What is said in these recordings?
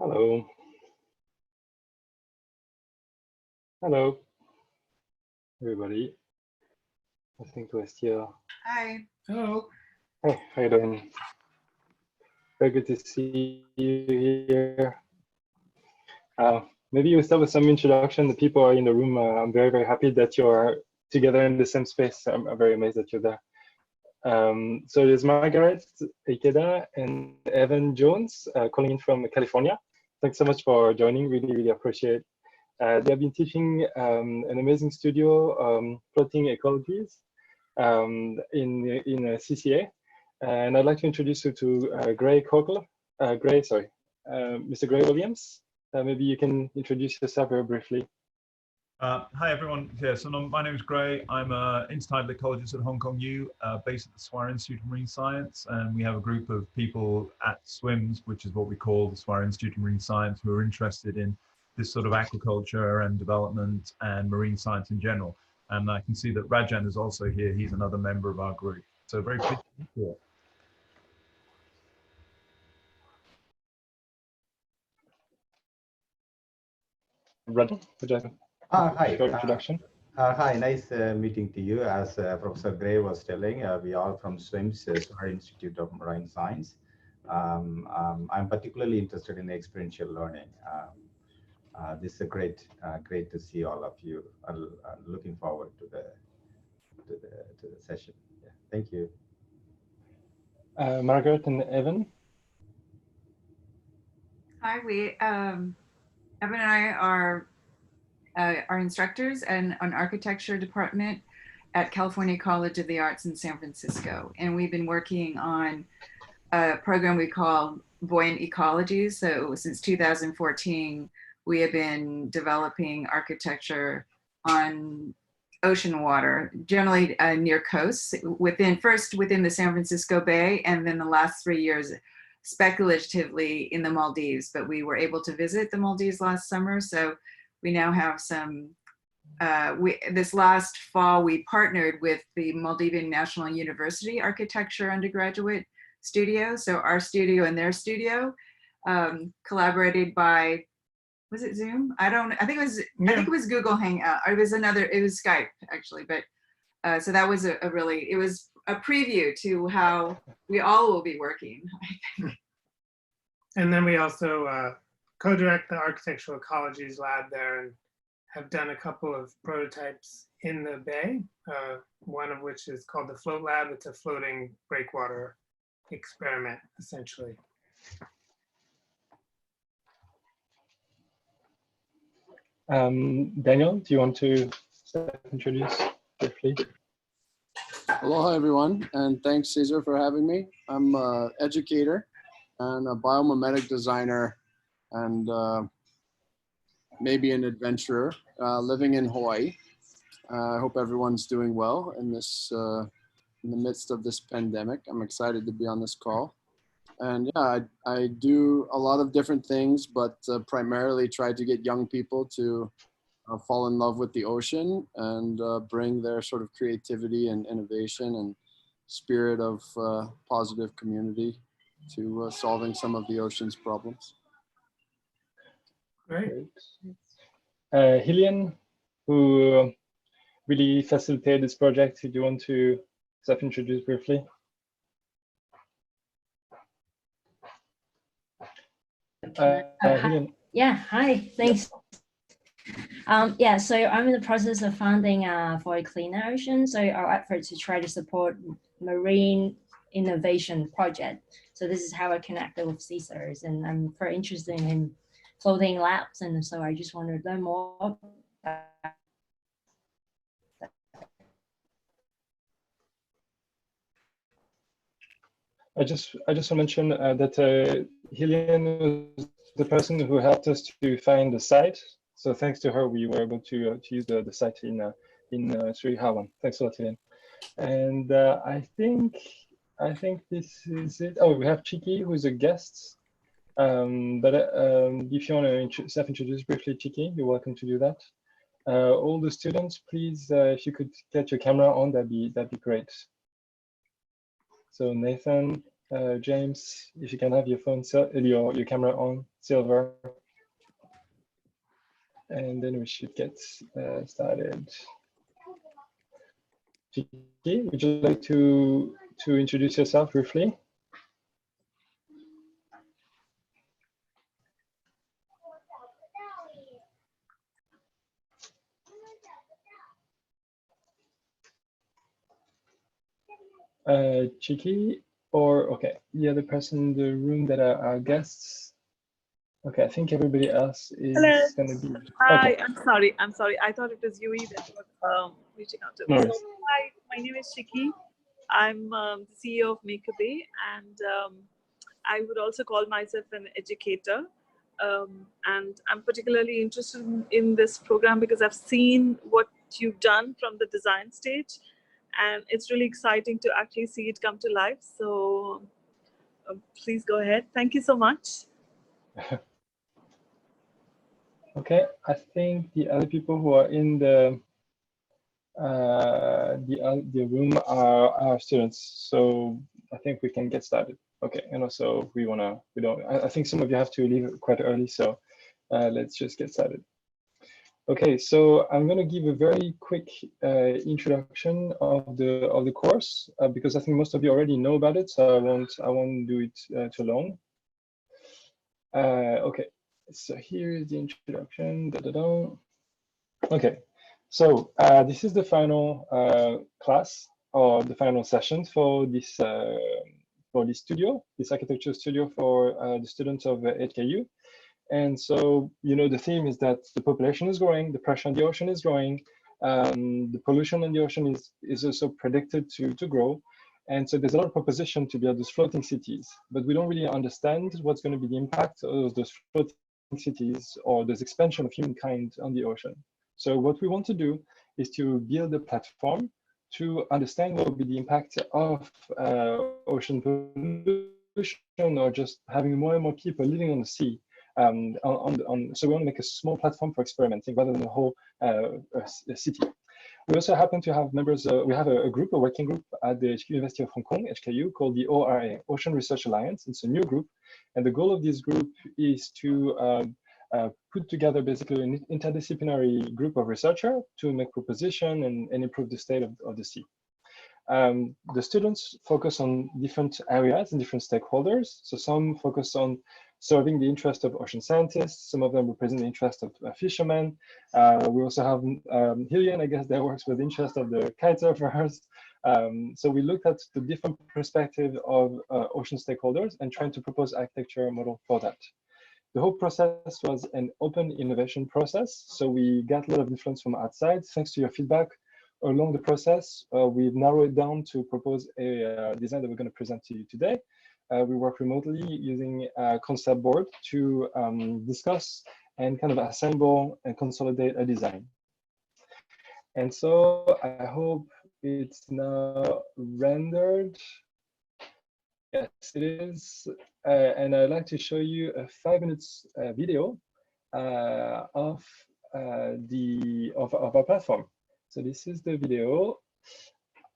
Hello. Hello, everybody. I think we're still. Hi. Hello. Hey, how you doing? Very good to see you here. Maybe we'll start with some introduction. The people are in the room. I'm very, very happy that you're together in the same space. I'm very amazed that you're there. So there's Margaret Ikeda and Evan Jones calling in from California. Thanks so much for joining. Really, really appreciate it. They have been teaching an amazing studio, floating ecologies in CCA. And I'd like to introduce you to Gray Cockle. Mr. Gray Williams. Maybe you can introduce yourself very briefly. Hi everyone. Yeah, so my name is Gray. I'm an Untitled ecologist at Hong Kong U, based at the Swire Institute of Marine Science, and we have a group of people at SWIMS, which is what we call the Swire Institute of Marine Science, who are interested in this sort of aquaculture and development and marine science in general. And I can see that Rajan is also here. He's another member of our group. So very pleased to be here. Rajan, would you like Hi. short introduction? Hi, nice meeting to you. As Professor Gray was telling, we are from SWIMS, Swire Institute of Marine Science. I'm particularly interested in experiential learning. This is a great to see all of you. I'm looking forward to the session. Yeah, thank you. Margaret and Evan. Hi, Evan and I are instructors and an architecture department at California College of the Arts in San Francisco. And we've been working on a program we call Buoyant Ecologies. So since 2014, we have been developing architecture on ocean water, generally near coasts, first within the San Francisco Bay, and then the last 3 years speculatively in the Maldives. But we were able to visit the Maldives last summer, so we now have some, this last fall, we partnered with the Maldivian National University Architecture undergraduate studio. So our studio and their studio collaborated by, was it Zoom? I think it was Google Hangout. It was Skype actually, but so that was it was a preview to how we all will be working, I think. And then we also co-direct the Architectural Ecologies lab there and have done a couple of prototypes in the Bay, one of which is called the Float Lab. It's a floating breakwater experiment, essentially. Daniel, do you want to introduce briefly? Hello, everyone, and thanks, Cesar, for having me. I'm an educator and a biomimetic designer and maybe an adventurer living in Hawaii. I hope everyone's doing well in this in the midst of this pandemic. I'm excited to be on this call. And yeah, I do a lot of different things, but primarily try to get young people to fall in love with the ocean and bring their sort of creativity and innovation and spirit of positive community to solving some of the ocean's problems. Great. Hillian, who really facilitated this project, do you want to self-introduce briefly? Yeah, hi, thanks. Yeah, so I'm in the process of funding for a cleaner ocean. So our effort to try to support marine innovation project. So this is how I connected with Cesars, and I'm very interested in floating labs, and so I just want to learn more. I just want to mention that Hillian was the person who helped us to find the site. So thanks to her, we were able to use the site in Sri Hawan. Thanks a lot, Hillian. And I think this is it. Oh, we have Chiki, who is a guest. But if you want to self-introduce briefly, Chiki, you're welcome to do that. All the students, please, if you could get your camera on, that'd be great. So Nathan, James, if you can have your phone, your camera on, Silver. And then we should get started. Chiki, would you like to introduce yourself briefly? Chiki, or okay, the other person in the room that are our guests. Okay, I think everybody else is going to be. Hi, Okay. I'm sorry. I thought it was Yui that was reaching out to. No So, hi, my name is Chiki. I'm the CEO of Makerbay, and I would also call myself an educator. And I'm particularly interested in this program because I've seen what you've done from the design stage, and it's really exciting to actually see it come to life. So please go ahead. Thank you so much. Okay, I think the other people who are in the room are our students, so I think we can get started. Okay, and also I think some of you have to leave quite early, so let's just get started. Okay, so I'm going to give a very quick introduction of the course because I think most of you already know about it, so I won't do it too long. Okay, so here is the introduction. Okay, so this is the final class or the final session for this studio, this architecture studio for the students of HKU. And so, the theme is that the population is growing, the pressure on the ocean is growing, the pollution on the ocean is also predicted to grow. And so there's a lot of proposition to build those floating cities, but we don't really understand what's going to be the impact of those floating cities or this expansion of humankind on the ocean. So what we want to do is to build a platform to understand what will be the impact of ocean pollution or just having more and more people living on the sea. So we want to make a small platform for experimenting rather than a whole city. We also happen to have members, we have a working group at the University of Hong Kong, HKU, called the ORA, Ocean Research Alliance. It's a new group. And the goal of this group is to put together basically an interdisciplinary group of researchers to make proposition and improve the state of the sea. The students focus on different areas and different stakeholders. So some focus on serving the interest of ocean scientists. Some of them represent the interest of fishermen. We also have Hillian, I guess, that works with the interest of the kite surfers. So we looked at the different perspective of ocean stakeholders and trying to propose architecture model for that. The whole process was an open innovation process. So we got a lot of influence from outside. Thanks to your feedback along the process, we've narrowed it down to propose a design that we're going to present to you today. We work remotely using a concept board to discuss and kind of assemble and consolidate a design. And so I hope it's now rendered. Yes, it is. And I'd like to show you a 5 minutes video of our platform. So this is the video.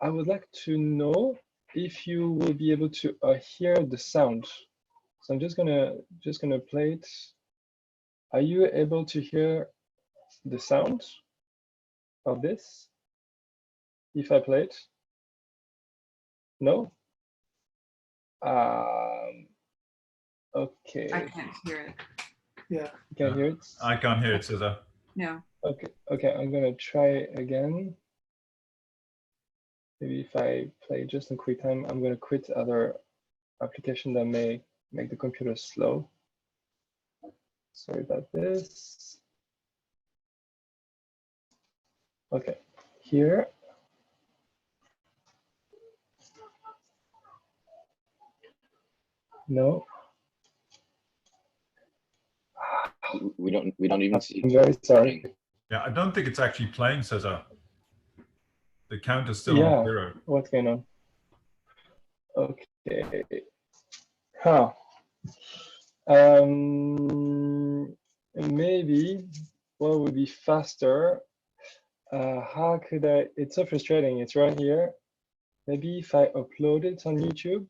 I would like to know if you will be able to hear the sound. So I'm just gonna play it. Are you able to hear the sound of this? If I play it? No? Okay. I can't hear it. Yeah. You can hear it? I can't hear it, Cesar. No. Okay, I'm gonna try again. Maybe if I play just in QuickTime, I'm gonna quit other application that may make the computer slow. Sorry about this. Okay, here. No. We don't even see. I'm very sorry. Yeah, I don't think it's actually playing, Cesar. The count is still on 0. What's going on? Okay. Huh. Maybe what would be faster? How could I? It's so frustrating. It's right here. Maybe if I upload it on YouTube.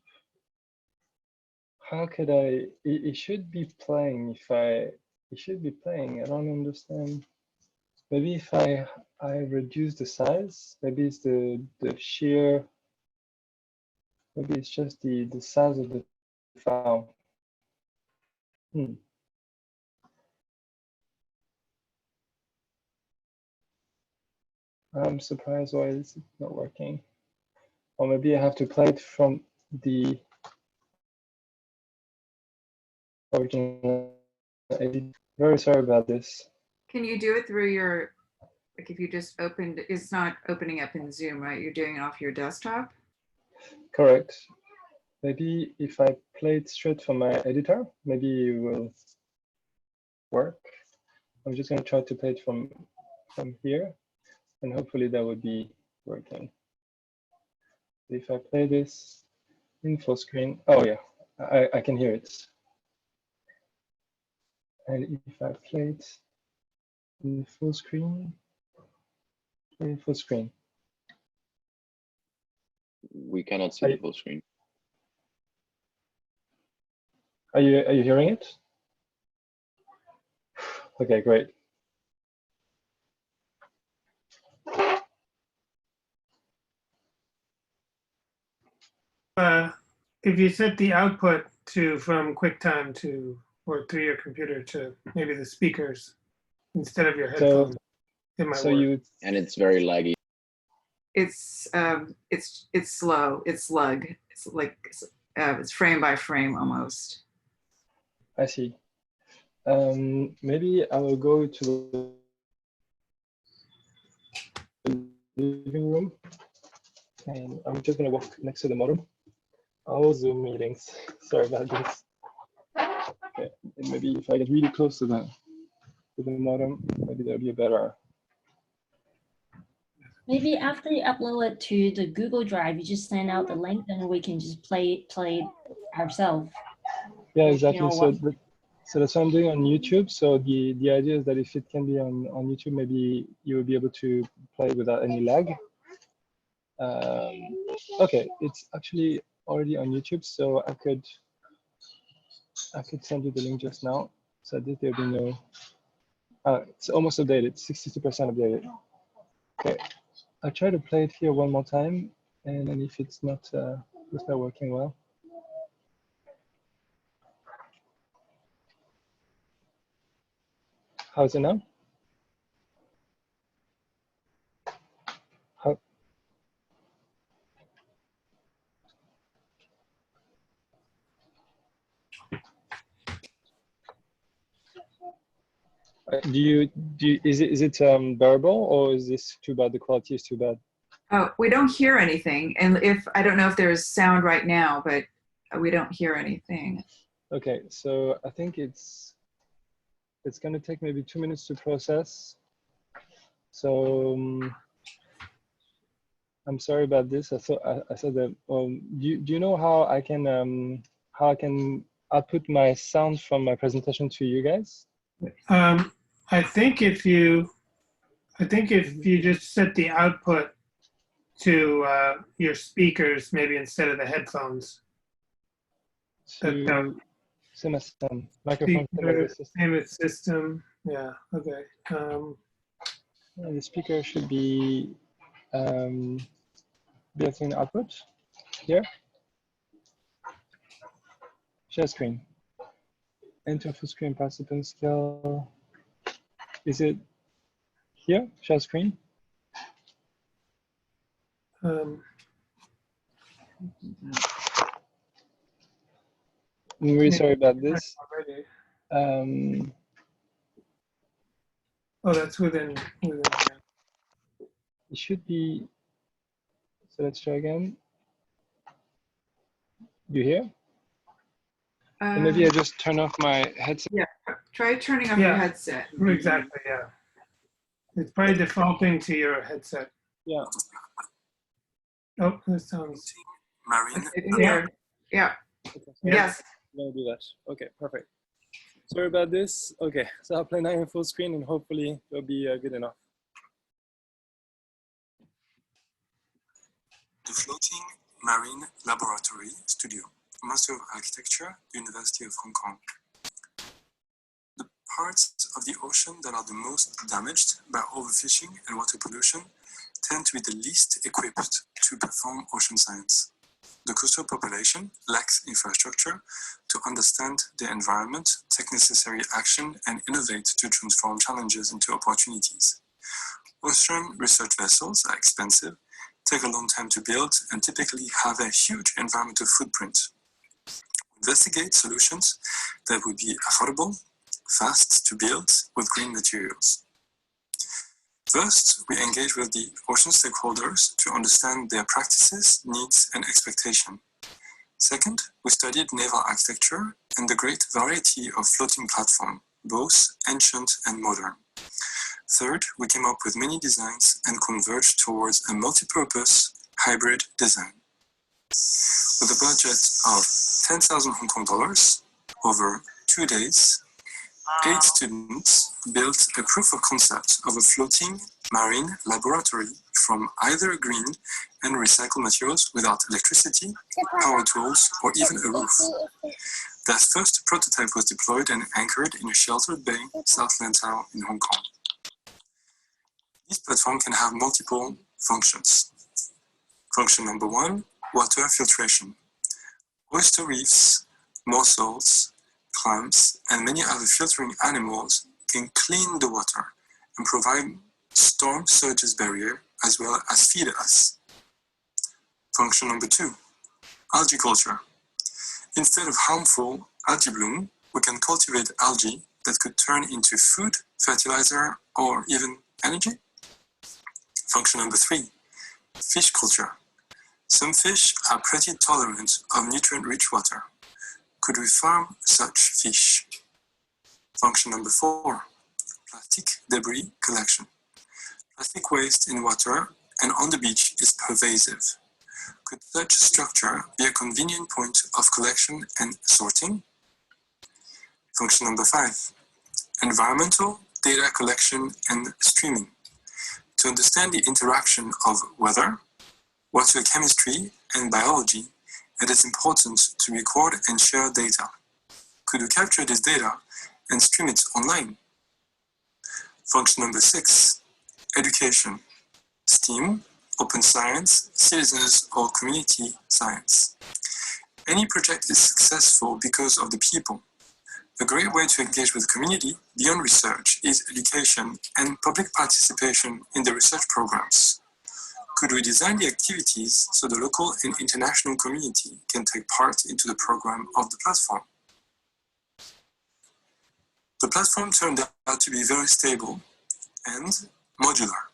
how could I? It should be playing. If I, it should be playing. I don't understand. Maybe if I reduce the size, maybe it's the sheer. Maybe it's just the size of the file. I'm surprised why it's not working. Or maybe I have to play it from the original edit. Very sorry about this. Can you do it through your, like if you just opened, it's not opening up in Zoom, right? You're doing it off your desktop? Correct. Maybe if I play it straight from my editor, maybe it will work. I'm just going to try to play it from here, and hopefully that would be working. If I play this in full screen, oh yeah, I can hear it. And if I play it in full screen, We cannot see the full screen. Are you hearing it? Okay, great. If you set the output to from QuickTime to or through your computer to maybe the speakers instead of your headphones, it might work. And it's very laggy. It's slow. It's slug. It's like it's frame by frame almost. I see. Maybe I will go to the living room, and I'm just gonna walk next to the modem. All Zoom meetings. Sorry about this. Okay, and maybe if I get really close to the modem, maybe there'll be a better. Maybe after you upload it to the Google Drive, you just send out the link, and we can just play it ourselves. Yeah, exactly. So that's what I'm doing on YouTube. So the idea is that if it can be on YouTube, maybe you will be able to play without any lag. Okay, it's actually already on YouTube, so I could send you the link just now. So that there'll be no. It's almost updated, 62% updated. Okay, I'll try to play it here one more time, and then if it's not working well. How's it now? How? Is it bearable, or is this too bad? The quality is too bad. Oh, we don't hear anything, and I don't know if there's sound right now, but we don't hear anything. Okay, so I think it's going to take maybe 2 minutes to process. So I'm sorry about this. I thought that. Do you know how I can output my sound from my presentation to you guys? I think if you just set the output to your speakers, maybe instead of the headphones. Same as microphone. Same as system. Yeah. Okay. The speaker should be built-in output here. Share screen. Enter full screen participant scale. Is it here? Share screen. I'm really sorry about this. Oh, that's within. It should be. So let's try again. You hear? So maybe I just turn off my headset. Yeah, try turning off your headset. Exactly. Yeah. It's probably defaulting to your headset. Yeah. Oh, that sounds. Marine. Yeah. Yeah. Okay, Yes. I'm gonna do that. Okay, perfect. Sorry about this. Okay, so I'll play now in full screen, and hopefully it'll be good enough. The Floating Marine Laboratory Studio. Master of Architecture, University of Hong Kong. The parts of the ocean that are the most damaged by overfishing and water pollution tend to be the least equipped to perform ocean science. The coastal population lacks infrastructure to understand the environment, take necessary action, and innovate to transform challenges into opportunities. Ocean research vessels are expensive, take a long time to build, and typically have a huge environmental footprint. Investigate solutions that would be affordable, fast to build with green materials. First, we engage with the ocean stakeholders to understand their practices, needs, and expectations. Second, we studied naval architecture and the great variety of floating platforms, both ancient and modern. Third, we came up with many designs and converged towards a multi-purpose hybrid design. With a budget of 10,000 Hong Kong dollars over 2 days, 8 students built a proof of concept of a floating marine laboratory from either green and recycled materials without electricity, power tools, or even a roof. Their first prototype was deployed and anchored in a sheltered bay, South Lantau in Hong Kong. This platform can have multiple functions. Function number 1, water filtration. Oyster reefs, mussels, clams, and many other filtering animals can clean the water and provide storm surges barrier as well as feed us. Function number 2, algae culture. Instead of harmful algae bloom, we can cultivate algae that could turn into food, fertilizer, or even energy. Function number 3, fish culture. Some fish are pretty tolerant of nutrient-rich water. Could we farm such fish? Function number 4, plastic debris collection. Plastic waste in water and on the beach is pervasive. Could such structure be a convenient point of collection and sorting? Function number 5, environmental data collection and streaming. To understand the interaction of weather, water chemistry, and biology, it is important to record and share data. Could we capture this data and stream it online? Function number 6, education, STEAM, open science, citizens, or community science. Any project is successful because of the people. A great way to engage with the community beyond research is education and public participation in the research programs. Could we design the activities so the local and international community can take part into the program of the platform? The platform turned out to be very stable and modular,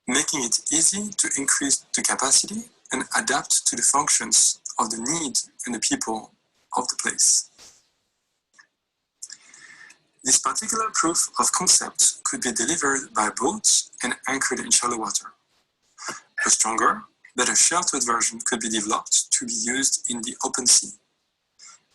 making it easy to increase the capacity and adapt to the functions of the need and the people of the place. This particular proof of concept could be delivered by boats and anchored in shallow water. A stronger, better sheltered version could be developed to be used in the open sea.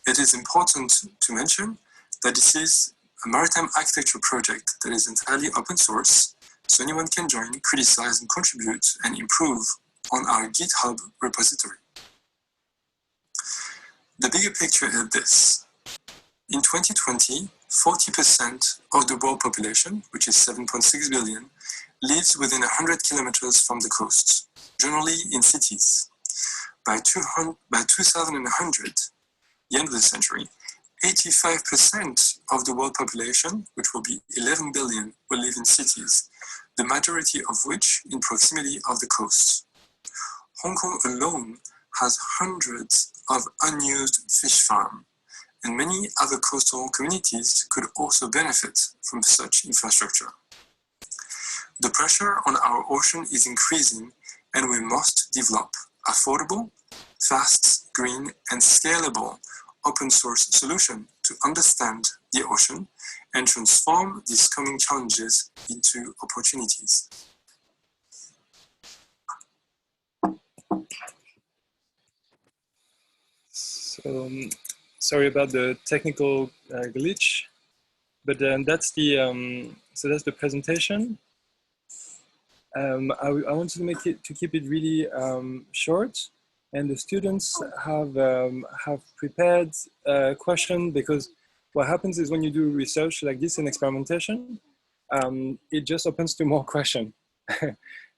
It is important to mention that this is a maritime architecture project that is entirely open source, so anyone can join, criticize, and contribute and improve on our GitHub repository. The bigger picture is this. In 2020, 40% of the world population, which is 7.6 billion, lives within 100 kilometers from the coast, generally in cities. By 2100, the end of the century, 85% of the world population, which will be 11 billion, will live in cities, the majority of which in proximity of the coast. Hong Kong alone has hundreds of unused fish farms, and many other coastal communities could also benefit from such infrastructure. The pressure on our ocean is increasing, and we must develop affordable, fast, green, and scalable open source solution to understand the ocean and transform these coming challenges into opportunities. So, sorry about the technical glitch, but that's the presentation. I wanted to keep it really short, and the students have prepared a question, because what happens is when you do research like this in experimentation, it just opens to more questions.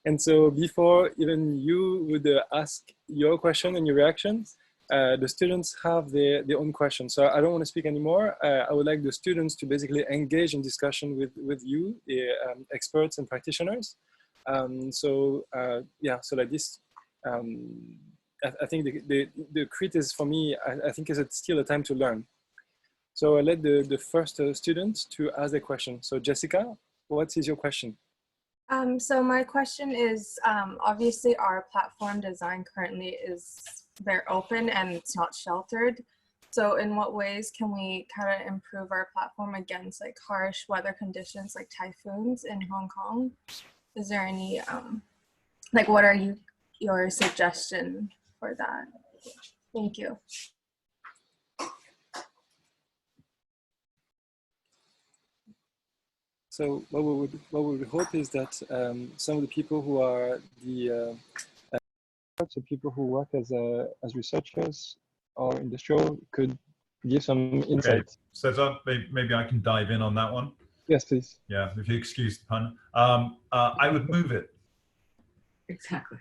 And so before even you would ask your question and your reactions, the students have their own questions. So I don't want to speak anymore. I would like the students to basically engage in discussion with you, the experts and practitioners. Yeah, so like this, I think the crit is, for me, I think is still a time to learn. So I let the first student to ask the question. So Jessica, what is your question? So my question is, obviously our platform design currently is very open and it's not sheltered. So in what ways can we kind of improve our platform against like harsh weather conditions like typhoons in Hong Kong? Is there any, like what are your suggestion for that? Thank you. So what we would hope is that some of the people who are the people who work as researchers or industrial could give some insight. Okay. So maybe I can dive in on that one. Yes, please. Yeah, if you excuse the pun. I would move it. Exactly.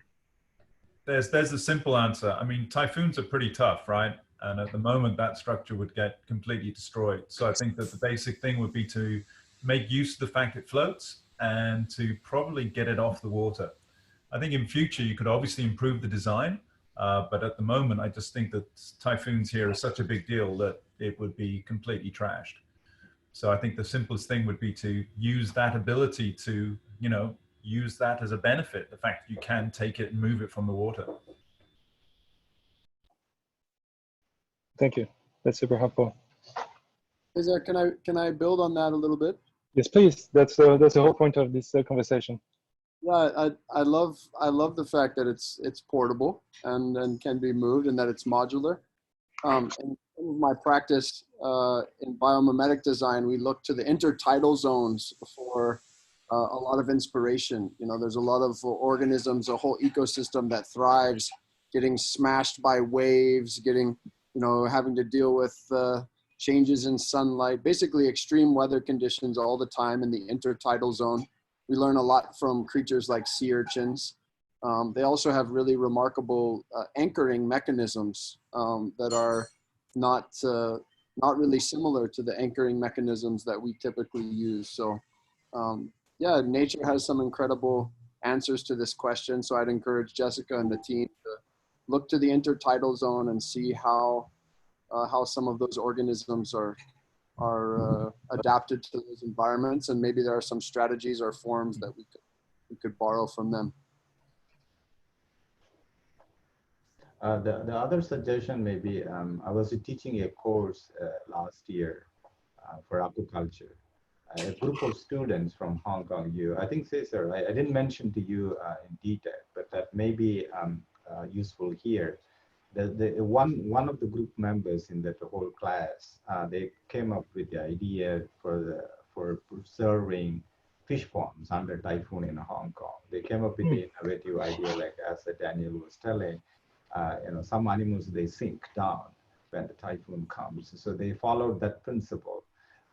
There's a simple answer. I mean, typhoons are pretty tough, right? And at the moment, that structure would get completely destroyed. So I think that the basic thing would be to make use of the fact it floats and to probably get it off the water. I think in future, you could obviously improve the design, but at the moment, I just think that typhoons here are such a big deal that it would be completely trashed. So I think the simplest thing would be to use that ability to, you know, use that as a benefit, the fact that you can take it and move it from the water. Thank you. That's super helpful. Isaac, can I build on that a little bit? Yes, please. That's the whole point of this conversation. Yeah, I love the fact that it's portable and can be moved and that it's modular. In my practice in biomimetic design, we look to the intertidal zones for a lot of inspiration. You know, there's a lot of organisms, a whole ecosystem that thrives, getting smashed by waves, getting, you know, having to deal with changes in sunlight, basically extreme weather conditions all the time in the intertidal zone. We learn a lot from creatures like sea urchins. They also have really remarkable anchoring mechanisms that are not really similar to the anchoring mechanisms that we typically use. So yeah, nature has some incredible answers to this question. So I'd encourage Jessica and the team to look to the intertidal zone and see how some of those organisms are adapted to those environments, and maybe there are some strategies or forms that we could borrow from them. The other suggestion maybe, I was teaching a course last year for Algae Culture. A group of students from Hong Kong, I think Cesar, I didn't mention to you in detail, but that may be useful here. One of the group members in that whole class, they came up with the idea for preserving fish farms under typhoon in Hong Kong. They came up with the innovative idea, like as Daniel was telling, you know, some animals, they sink down when the typhoon comes. So they followed that principle.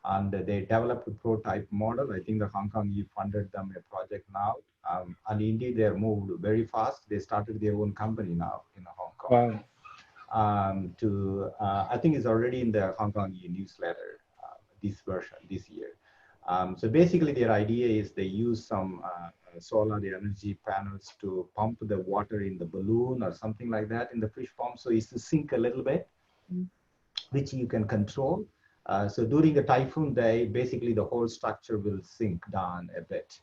And they developed a prototype model. I think the Hong Kong funded them a project now. And indeed, they moved very fast. They started their own company now in Hong Kong. Wow. I think it's already in the Hong Kong newsletter, this version, this year. So basically, their idea is they use some solar energy panels to pump the water in the balloon or something like that in the fish farm. So it's to sink a little bit, which you can control. So during a typhoon day, basically the whole structure will sink down a bit.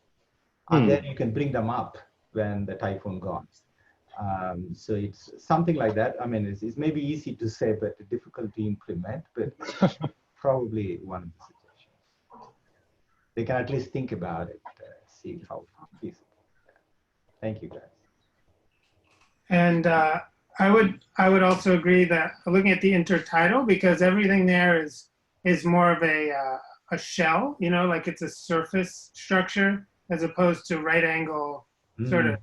And then you can bring them up when the typhoon goes. So it's something like that. I mean, it's maybe easy to say, but difficult to implement, but probably one of the suggestions. They can at least think about it, see how feasible. Thank you, guys. And I would also agree that looking at the intertidal, because everything there is more of a shell, you know, like it's a surface structure as opposed to right angle sort of.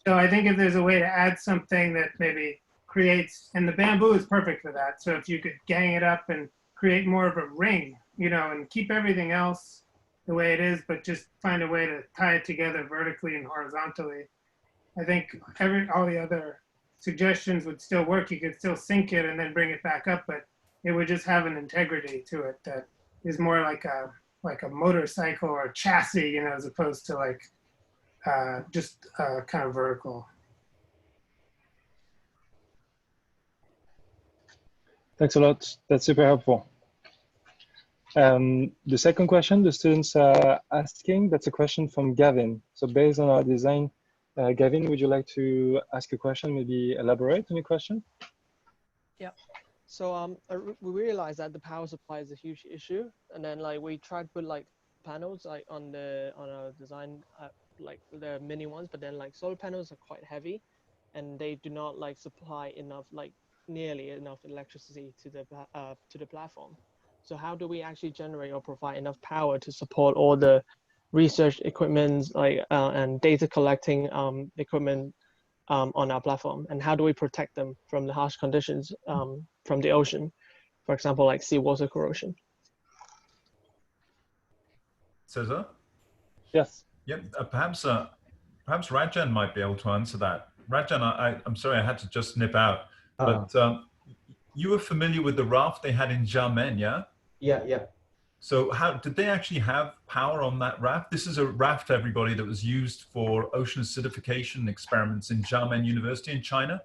So I think if there's a way to add something that maybe creates, and the bamboo is perfect for that. So if you could gang it up and create more of a ring, you know, and keep everything else the way it is, but just find a way to tie it together vertically and horizontally. I think all the other suggestions would still work. You could still sync it and then bring it back up, but it would just have an integrity to it that is more like a motorcycle or chassis, you know, as opposed to like just kind of vertical. Thanks a lot. That's super helpful. The second question the students are asking, that's a question from Gavin. So based on our design, Gavin, would you like to ask a question, maybe elaborate on your question? Yeah. So we realized that the power supply is a huge issue, and then like we tried to put like panels like on our design, like the mini ones, but then like solar panels are quite heavy, and they do not like supply enough, like nearly enough electricity to the platform. So how do we actually generate or provide enough power to support all the research equipment, like and data collecting equipment on our platform, and how do we protect them from the harsh conditions from the ocean, for example, like seawater corrosion? Cesar? Yes. Yep. Perhaps Rajan might be able to answer that. Rajan, I'm sorry, I had to just nip out, but you were familiar with the raft they had in Xiamen, yeah? Yeah. So how did they actually have power on that raft? This is a raft, everybody, that was used for ocean acidification experiments in Xiamen University in China,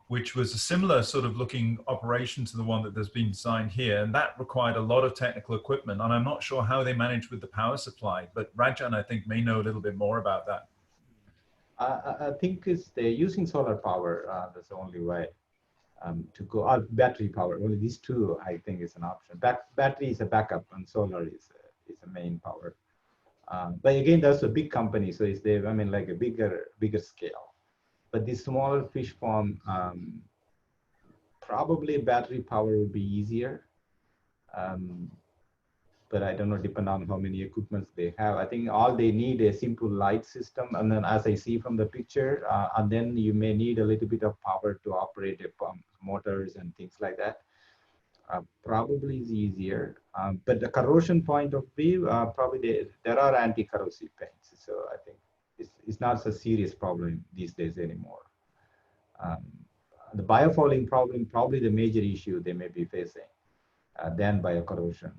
which was a similar sort of looking operation to the one that has been designed here. And that required a lot of technical equipment. And I'm not sure how they managed with the power supply, but Rajan, I think, may know a little bit more about that. I think they're using solar power. That's the only way to go. Battery power. Only these two, I think, is an option. Battery is a backup, and solar is a main power. But again, that's a big company, so it's I mean, like a bigger scale. But the smaller fish farm, probably battery power would be easier. But I don't know, depend on how many equipments they have. I think all they need is a simple light system. And then as I see from the picture, and then you may need a little bit of power to operate a pump, motors and things like that. Probably is easier. But the corrosion point of view, probably there are anti-corrosive paints. So I think it's not a serious problem these days anymore. The biofouling problem, probably the major issue they may be facing. Than biocorrosion,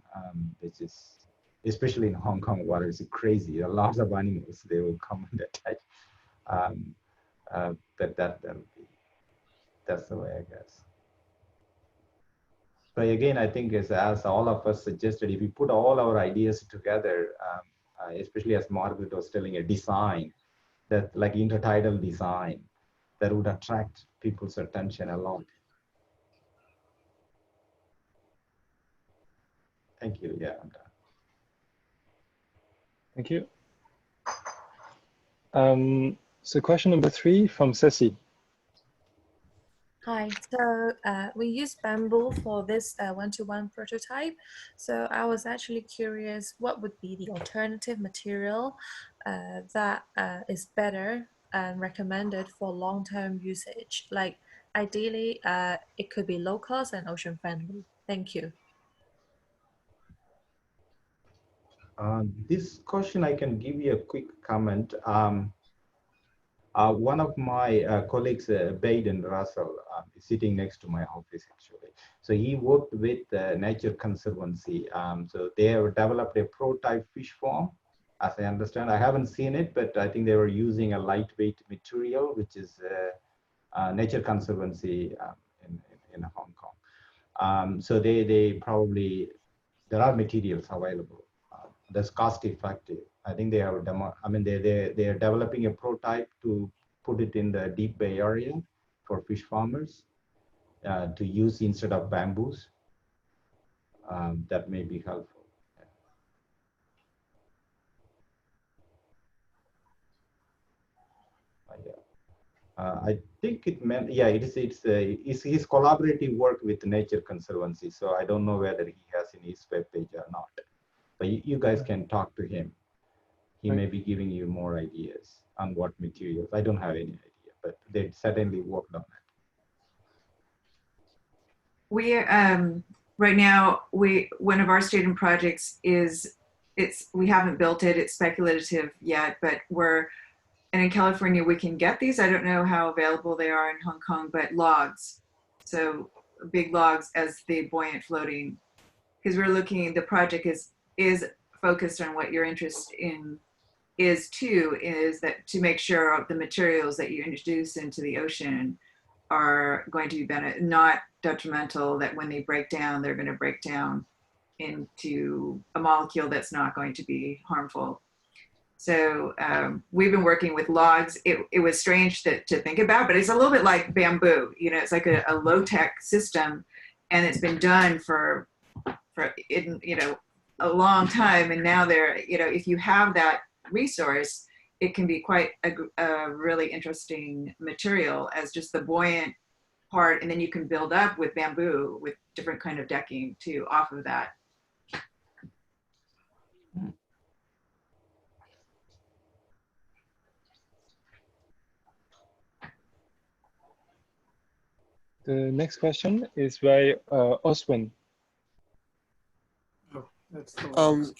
which is, especially in Hong Kong water, is crazy. A lot of animals, they will come and attack. But that's the way, I guess. But again, I think as all of us suggested, if we put all our ideas together, especially as Margaret was telling, a design that like intertidal design, that would attract people's attention a lot. Thank you. Yeah, I'm done. Thank you. So question number 3 from Ceci. Hi, so we use bamboo for this one-to-one prototype. So I was actually curious, what would be the alternative material that is better and recommended for long-term usage? Like ideally, it could be low cost and ocean friendly. Thank you. This question, I can give you a quick comment. One of my colleagues, Baden Russell, is sitting next to my office actually. So he worked with Nature Conservancy. So they have developed a prototype fish farm, as I understand. I haven't seen it, but I think they were using a lightweight material, which is Nature Conservancy in Hong Kong. So they probably, there are materials available. That's cost effective. I think they have demo. I mean, they are developing a prototype to put it in the deep bay area for fish farmers to use instead of bamboos. That may be helpful. I think it meant, yeah, it's his collaborative work with Nature Conservancy. So I don't know whether he has in his webpage or not. But you guys can talk to him. He may be giving you more ideas. on what materials. I don't have any idea, but they certainly worked on it. We right now one of our student projects is we haven't built it. It's speculative yet, but and in California we can get these. I don't know how available they are in Hong Kong, but logs, so big logs as the buoyant floating, because we're looking. The project is focused on what your interest in is too, is that to make sure the materials that you introduce into the ocean are going to be not detrimental, that when they break down, they're going to break down into a molecule that's not going to be harmful. So we've been working with logs. It was strange to think about, but it's a little bit like bamboo. You know, it's like a low-tech system, and it's been done for a long time. And now if you have that resource, it can be quite a really interesting material as just the buoyant part, and then you can build up with bamboo with different kind of decking too off of that. The next question is by Oswin. Oh, that's the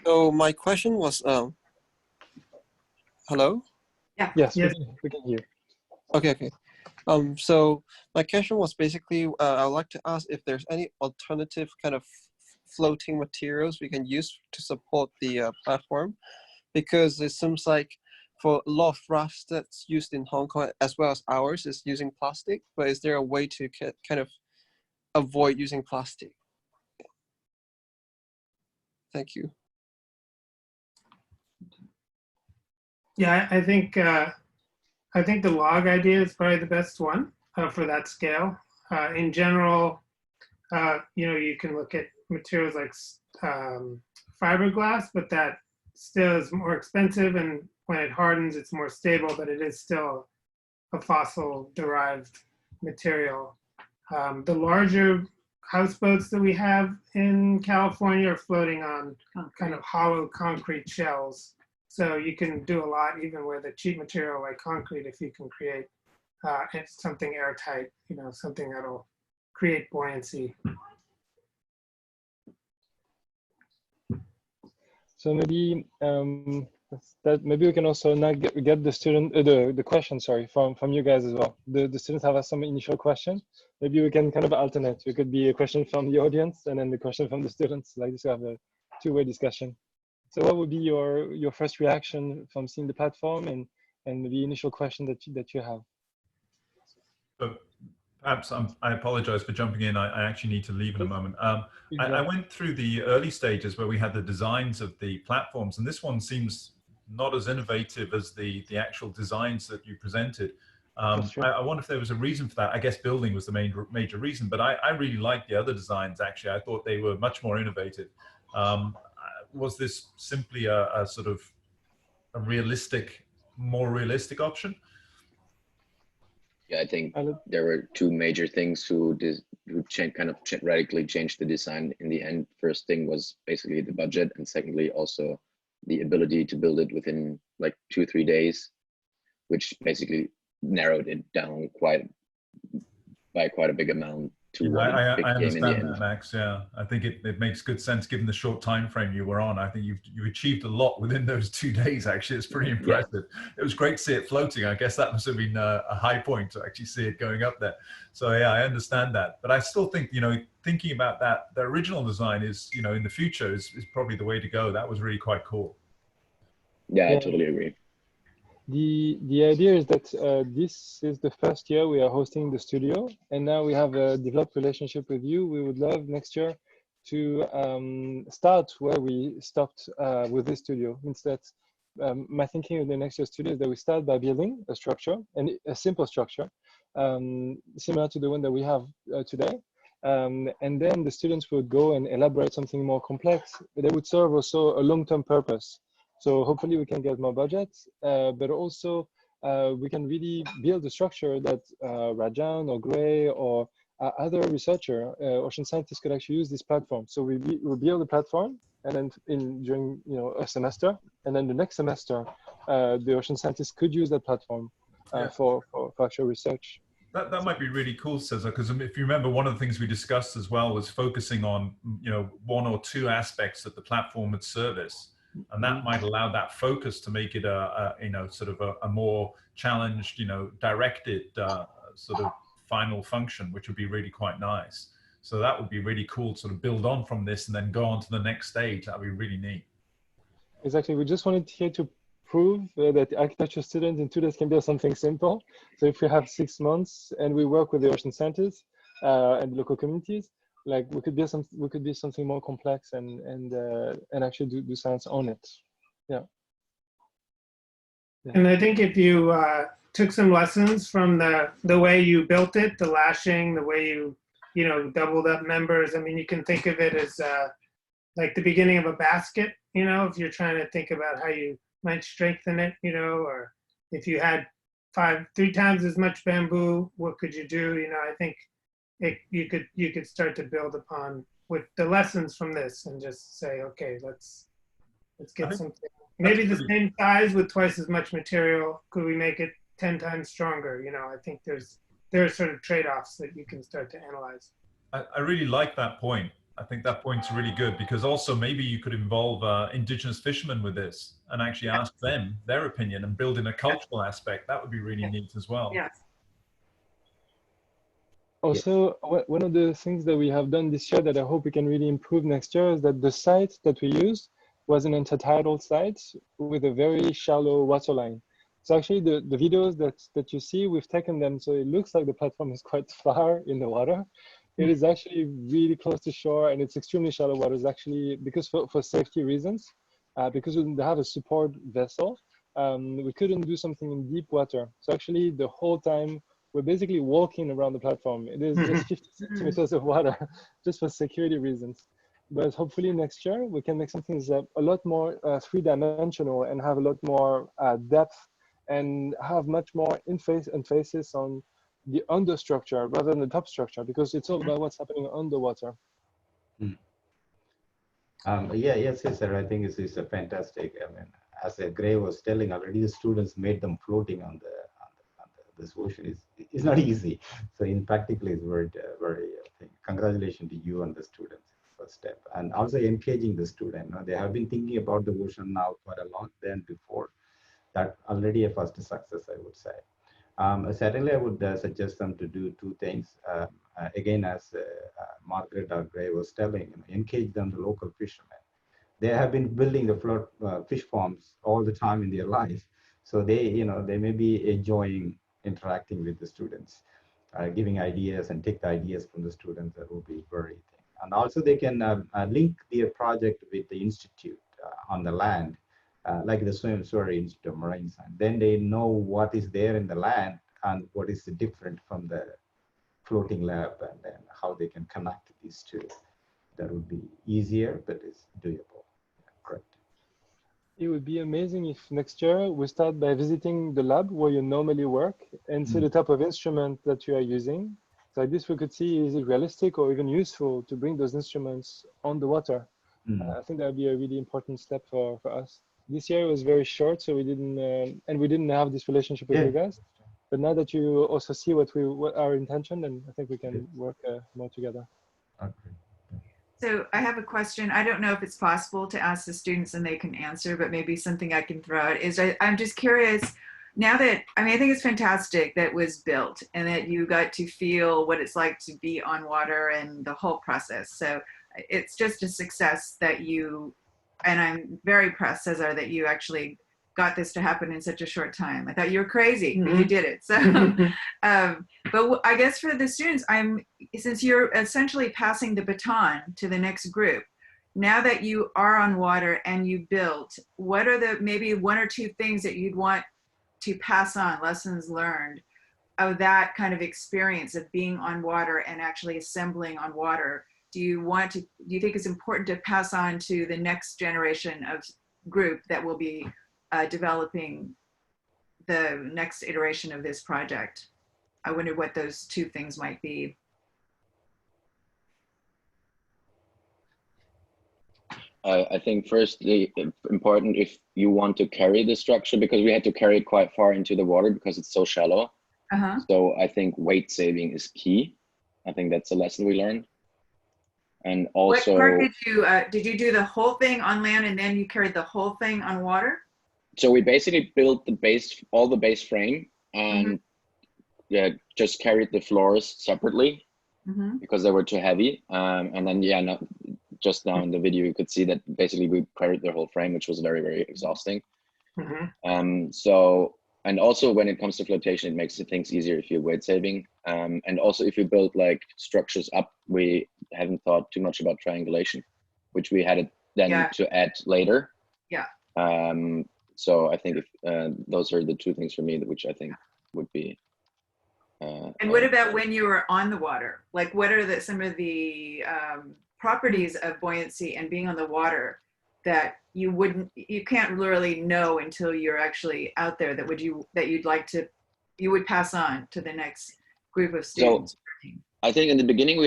So my question was, hello? Yeah. Yes, Yes. we can hear. Okay. So my question was basically, I'd like to ask if there's any alternative kind of floating materials we can use to support the platform, because it seems like for a lot of rafts that's used in Hong Kong as well as ours is using plastic, but is there a way to kind of avoid using plastic? Thank you. Yeah, I think the log idea is probably the best one for that scale. In general, you can look at materials like fiberglass, but that still is more expensive, and when it hardens, it's more stable, but it is still a fossil-derived material. The larger houseboats that we have in California are floating on kind of hollow concrete shells. So you can do a lot even with a cheap material like concrete if you can create something airtight, something that'll create buoyancy. So maybe maybe we can also now get the student the question, sorry, from you guys as well. The students have some initial question. Maybe we can kind of alternate. It could be a question from the audience and then the question from the students, like this, to have a two-way discussion. So what would be your first reaction from seeing the platform and the initial question that you have? Perhaps I apologize for jumping in. I actually need to leave in a moment. I went through the early stages where we had the designs of the platforms, and this one seems not as innovative as the actual designs that you presented. I wonder if there was a reason for that. I guess building was the major reason, but I really liked the other designs, actually. I thought they were much more innovative. Was this simply a sort of a more realistic option? Yeah, I think there were two major things who kind of radically changed the design in the end. First thing was basically the budget, and secondly also the ability to build it within like 2-3 days, which basically narrowed it down by quite a big amount to I big game in the understand end. that, Max. Yeah, I think it makes good sense given the short time frame you were on. I think you've achieved a lot within those 2 days. Actually, it's pretty impressive. Yeah. It was great to see it floating. I guess that must have been a high point to actually see it going up there. So yeah, I understand that. But I still think, thinking about that, the original design is, in the future is probably the way to go. That was really quite cool. Yeah, I totally agree. The idea is that this is the first year we are hosting the studio, and now we have a developed relationship with you. We would love next year to start where we stopped with this studio. Means that my thinking of the next year's studio is that we start by building a structure, and a simple structure, similar to the one that we have today. And then the students would go and elaborate something more complex. They would serve also a long-term purpose. So hopefully we can get more budget, but also we can really build a structure that Rajan or Gray or other researcher, ocean scientists could actually use this platform. So we build a platform, and then during a semester, and then the next semester the ocean scientists could use that platform for actual research. That might be really cool, Cesar, because if you remember, one of the things we discussed as well was focusing on, one or two aspects that the platform would service, and that might allow that focus to make it sort of a more challenged, directed sort of final function, which would be really quite nice. So that would be really cool to sort of build on from this and then go on to the next stage. That would be really neat. Exactly. We just wanted here to prove that architecture students in 2 days can build something simple. So if we have 6 months and we work with the ocean centers and local communities, like we could do something more complex and actually do science on it. Yeah. And I think if you took some lessons from the way you built it, the lashing, the way you doubled up members. I mean, you can think of it as like the beginning of a basket. If you're trying to think about how you might strengthen it, or if you had 3 times as much bamboo, what could you do? I think you could start to build upon with the lessons from this and just say, okay, let's get something maybe the same size with twice as much material. Could we make it 10 times stronger? I think there are sort of trade-offs that you can start to analyze. I really like that point. I think that point's really good, because also maybe you could involve indigenous fishermen with this and actually ask them their opinion and build in a cultural aspect. That would be really neat as well. Yes. Also, one of the things that we have done this year that I hope we can really improve next year is that the site that we used was an intertidal site with a very shallow waterline. So actually the videos that you see, we've taken them so it looks like the platform is quite far in the water. It is actually really close to shore, and it's extremely shallow water. It's actually because for safety reasons, because we didn't have a support vessel, we couldn't do something in deep water. So actually the whole time we're basically walking around the platform. It is just 50 centimeters of water, just for security reasons. But hopefully next year we can make something that's a lot more three-dimensional and have a lot more depth and have much more emphasis on the understructure rather than the top structure, because it's all about what's happening underwater. Yes, sir. I think this is a fantastic. I mean, as Gray was telling already, the students made them floating on this ocean. It's not easy. So in practical, it's very I think, congratulations to you and the students. First step, and also engaging the student. They have been thinking about the ocean now quite a lot than before. That already a first success, I would say. Certainly, I would suggest them to do 2 things. Again, as Margaret or Gray was telling, engage them, the local fishermen. They have been building the float fish farms all the time in their life, so they may be enjoying interacting with the students, giving ideas and take the ideas from the students. That will be very thing. And also, they can link their project with the institute on the land. Like the Swimsuary Institute of Marine Science. Then they know what is there in the land and what is different from the floating lab, and then how they can connect these two. That would be easier, but it's doable. Correct. It would be amazing if next year we start by visiting the lab where you normally work and see the type of instrument that you are using. So like this, we could see, is it realistic or even useful to bring those instruments on the water? I think that would be a really important step for us. This year was very short, so we didn't have this relationship with you guys. But now that you also see what our intention, then I think we can work more together. Okay. So I have a question. I don't know if it's possible to ask the students and they can answer, but maybe something I can throw out is I'm just curious. Now that, I think it's fantastic that it was built and that you got to feel what it's like to be on water and the whole process. So it's just a success that you, and I'm very impressed, Cesar, that you actually got this to happen in such a short time. I thought you were crazy, but you did it. So, but I guess for the students, since you're essentially passing the baton to the next group, now that you are on water and you built, what are the maybe 1 or 2 things that you'd want to pass on, lessons learned of that kind of experience of being on water and actually assembling on water? Do you think it's important to pass on to the next generation of group that will be developing the next iteration of this project? I wonder what those 2 things might be. I think firstly, important if you want to carry the structure, because we had to carry it quite far into the water because it's so shallow. So I think weight saving is key. I think that's a lesson we learned. And also, what part did you do the whole thing on land and then you carried the whole thing on water? So we basically built the base, all the base frame, and yeah, just carried the floors separately because they were too heavy. And then just now in the video you could see that basically we carried the whole frame, which was very, very exhausting. So, and also when it comes to flotation, it makes things easier if you're weight saving. And also if you build like structures up, we haven't thought too much about triangulation, which we had it then to add later. So I think if, those are the two things for me, which I think would be. And what about when you were on the water? Like what are some of the properties of buoyancy and being on the water that you can't really know until you're actually out there, that you would pass on to the next group of students? So I think in the beginning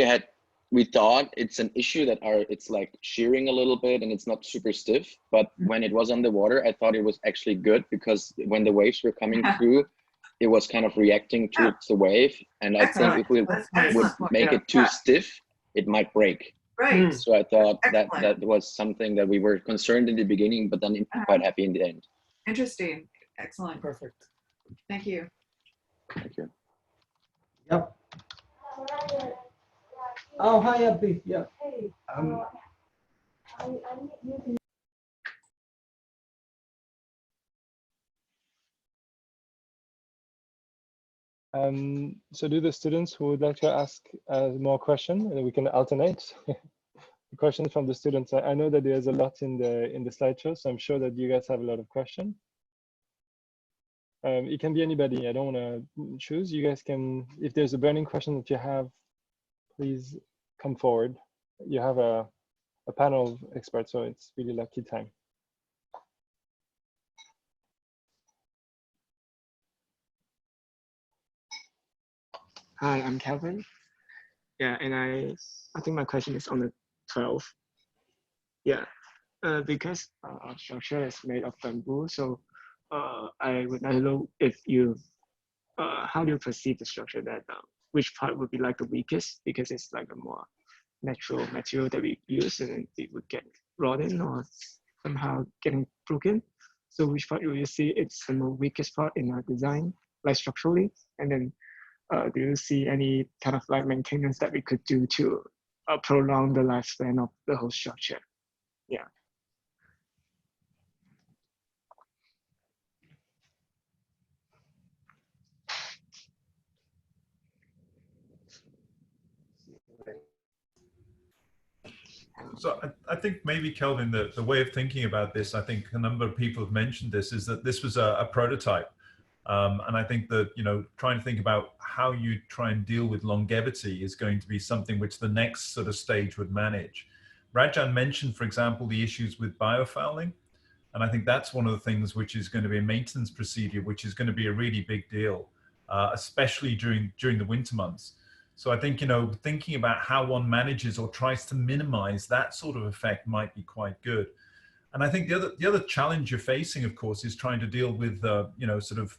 we thought it's an issue that it's like shearing a little bit and it's not super stiff, but when it was on the water, I thought it was actually good, because when the waves were coming through, it was kind of reacting towards the wave. And I think if we would make it too stiff, it might break. Right. So I thought that was something that we were concerned in the beginning, but then quite happy in the end. Interesting. Excellent. Perfect. Thank you. Thank you. Yep. Oh, hi, Abby. Yeah. So do the students who would like to ask more questions, and we can alternate the questions from the students. I know that there's a lot in the slideshow, so I'm sure that you guys have a lot of questions. It can be anybody. I don't want to choose. You guys can, if there's a burning question that you have, please come forward. You have a panel of experts, so it's really lucky time. Hi, I'm Calvin. Yeah, and I think my question is on the 12. Yeah, because our structure is made of bamboo, so I would like to know if you, how do you perceive the structure, that which part would be like the weakest, because it's like a more natural material that we use and it would get rotten or somehow getting broken. So which part do you see it's the more weakest part in our design, like structurally? And then do you see any kind of like maintenance that we could do to prolong the lifespan of the whole structure? Yeah. So I think maybe, Kelvin, the way of thinking about this, I think a number of people have mentioned this, is that this was a prototype. And I think that, trying to think about how you try and deal with longevity is going to be something which the next sort of stage would manage. Rajan mentioned, for example, the issues with biofouling. And I think that's one of the things which is going to be a maintenance procedure, which is going to be a really big deal, especially during the winter months. So I think, thinking about how one manages or tries to minimize that sort of effect might be quite good. And I think the other challenge you're facing, of course, is trying to deal with, sort of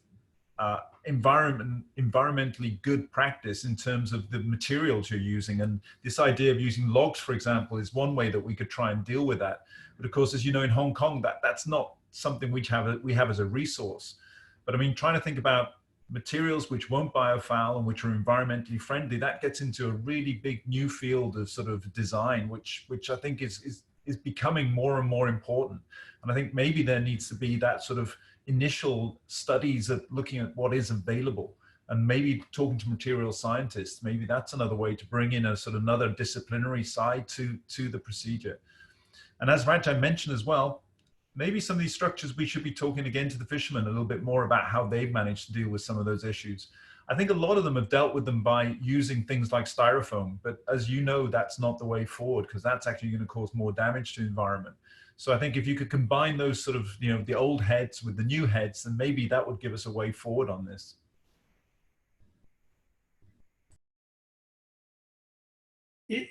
environmentally good practice in terms of the materials you're using. And this idea of using logs, for example, is one way that we could try and deal with that. But of course, as you know, in Hong Kong, that's not something we have as a resource. But I mean, trying to think about materials which won't biofoul and which are environmentally friendly, that gets into a really big new field of sort of design, which I think is becoming more and more important. And I think maybe there needs to be that sort of initial studies of looking at what is available, and maybe talking to material scientists. Maybe that's another way to bring in a sort of another disciplinary side to the procedure. And as Rajai mentioned as well, maybe some of these structures, we should be talking again to the fishermen a little bit more about how they've managed to deal with some of those issues. I think a lot of them have dealt with them by using things like styrofoam, but as you know, that's not the way forward, because that's actually going to cause more damage to the environment. So I think if you could combine those sort of, the old heads with the new heads, then maybe that would give us a way forward on this.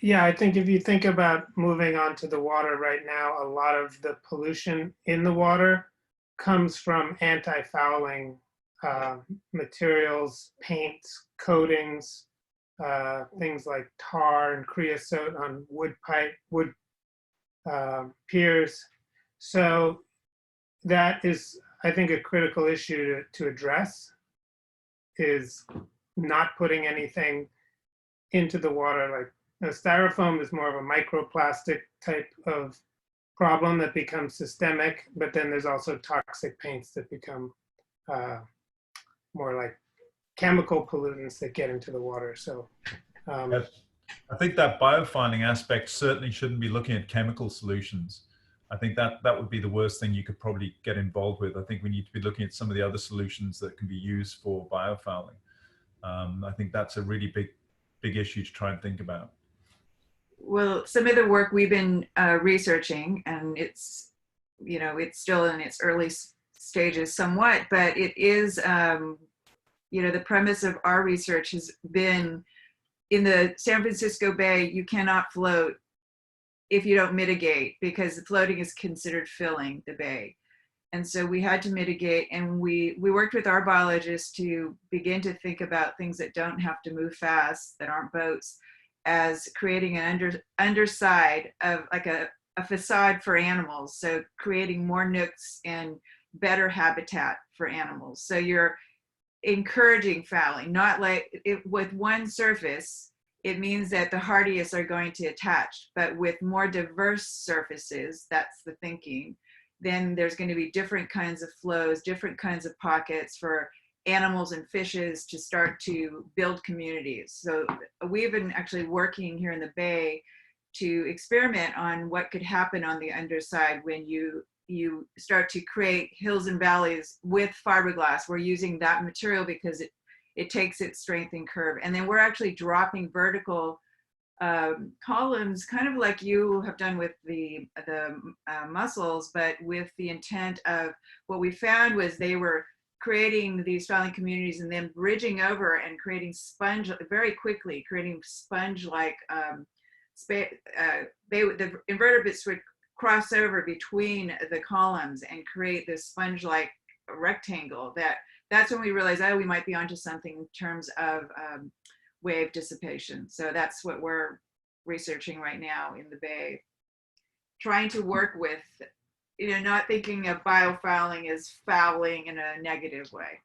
Yeah, I think if you think about moving onto the water right now, a lot of the pollution in the water comes from anti-fouling materials, paints, coatings, things like tar and creosote on wood piers. So that is, I think, a critical issue to address, is not putting anything into the water. Like, styrofoam is more of a microplastic type of problem that becomes systemic, but then there's also toxic paints that become more like chemical pollutants that get into the water. So I think that biofiling aspect certainly shouldn't be looking at chemical solutions. I think that would be the worst thing you could probably get involved with. I think we need to be looking at some of the other solutions that can be used for biofouling. I think that's a really big issue to try and think about. Well, some of the work we've been researching, and it's, you know, it's still in its early stages somewhat, but it is, you know, the premise of our research has been, in the San Francisco Bay, you cannot float if you don't mitigate, because floating is considered filling the bay. And so we had to mitigate, and we worked with our biologists to begin to think about things that don't have to move fast, that aren't boats, as creating an underside of like a facade for animals. So creating more nooks and better habitat for animals. So you're encouraging fouling, not like it, with one surface, it means that the hardiest are going to attach, but with more diverse surfaces, that's the thinking, then there's going to be different kinds of flows, different kinds of pockets for animals and fishes to start to build communities. So we've been actually working here in the Bay to experiment on what could happen on the underside when you start to create hills and valleys with fiberglass. We're using that material because it takes its strength and curve. And then we're actually dropping vertical columns, kind of like you have done with the mussels, but with the intent of, what we found was they were creating these fouling communities and then bridging over and creating sponge, very quickly creating sponge-like, the invertebrates would cross over between the columns and create this sponge-like rectangle. That's when we realized, oh, we might be onto something in terms of wave dissipation. So that's what we're researching right now in the Bay, trying to work with, you know, not thinking of biofouling as fouling in a negative way.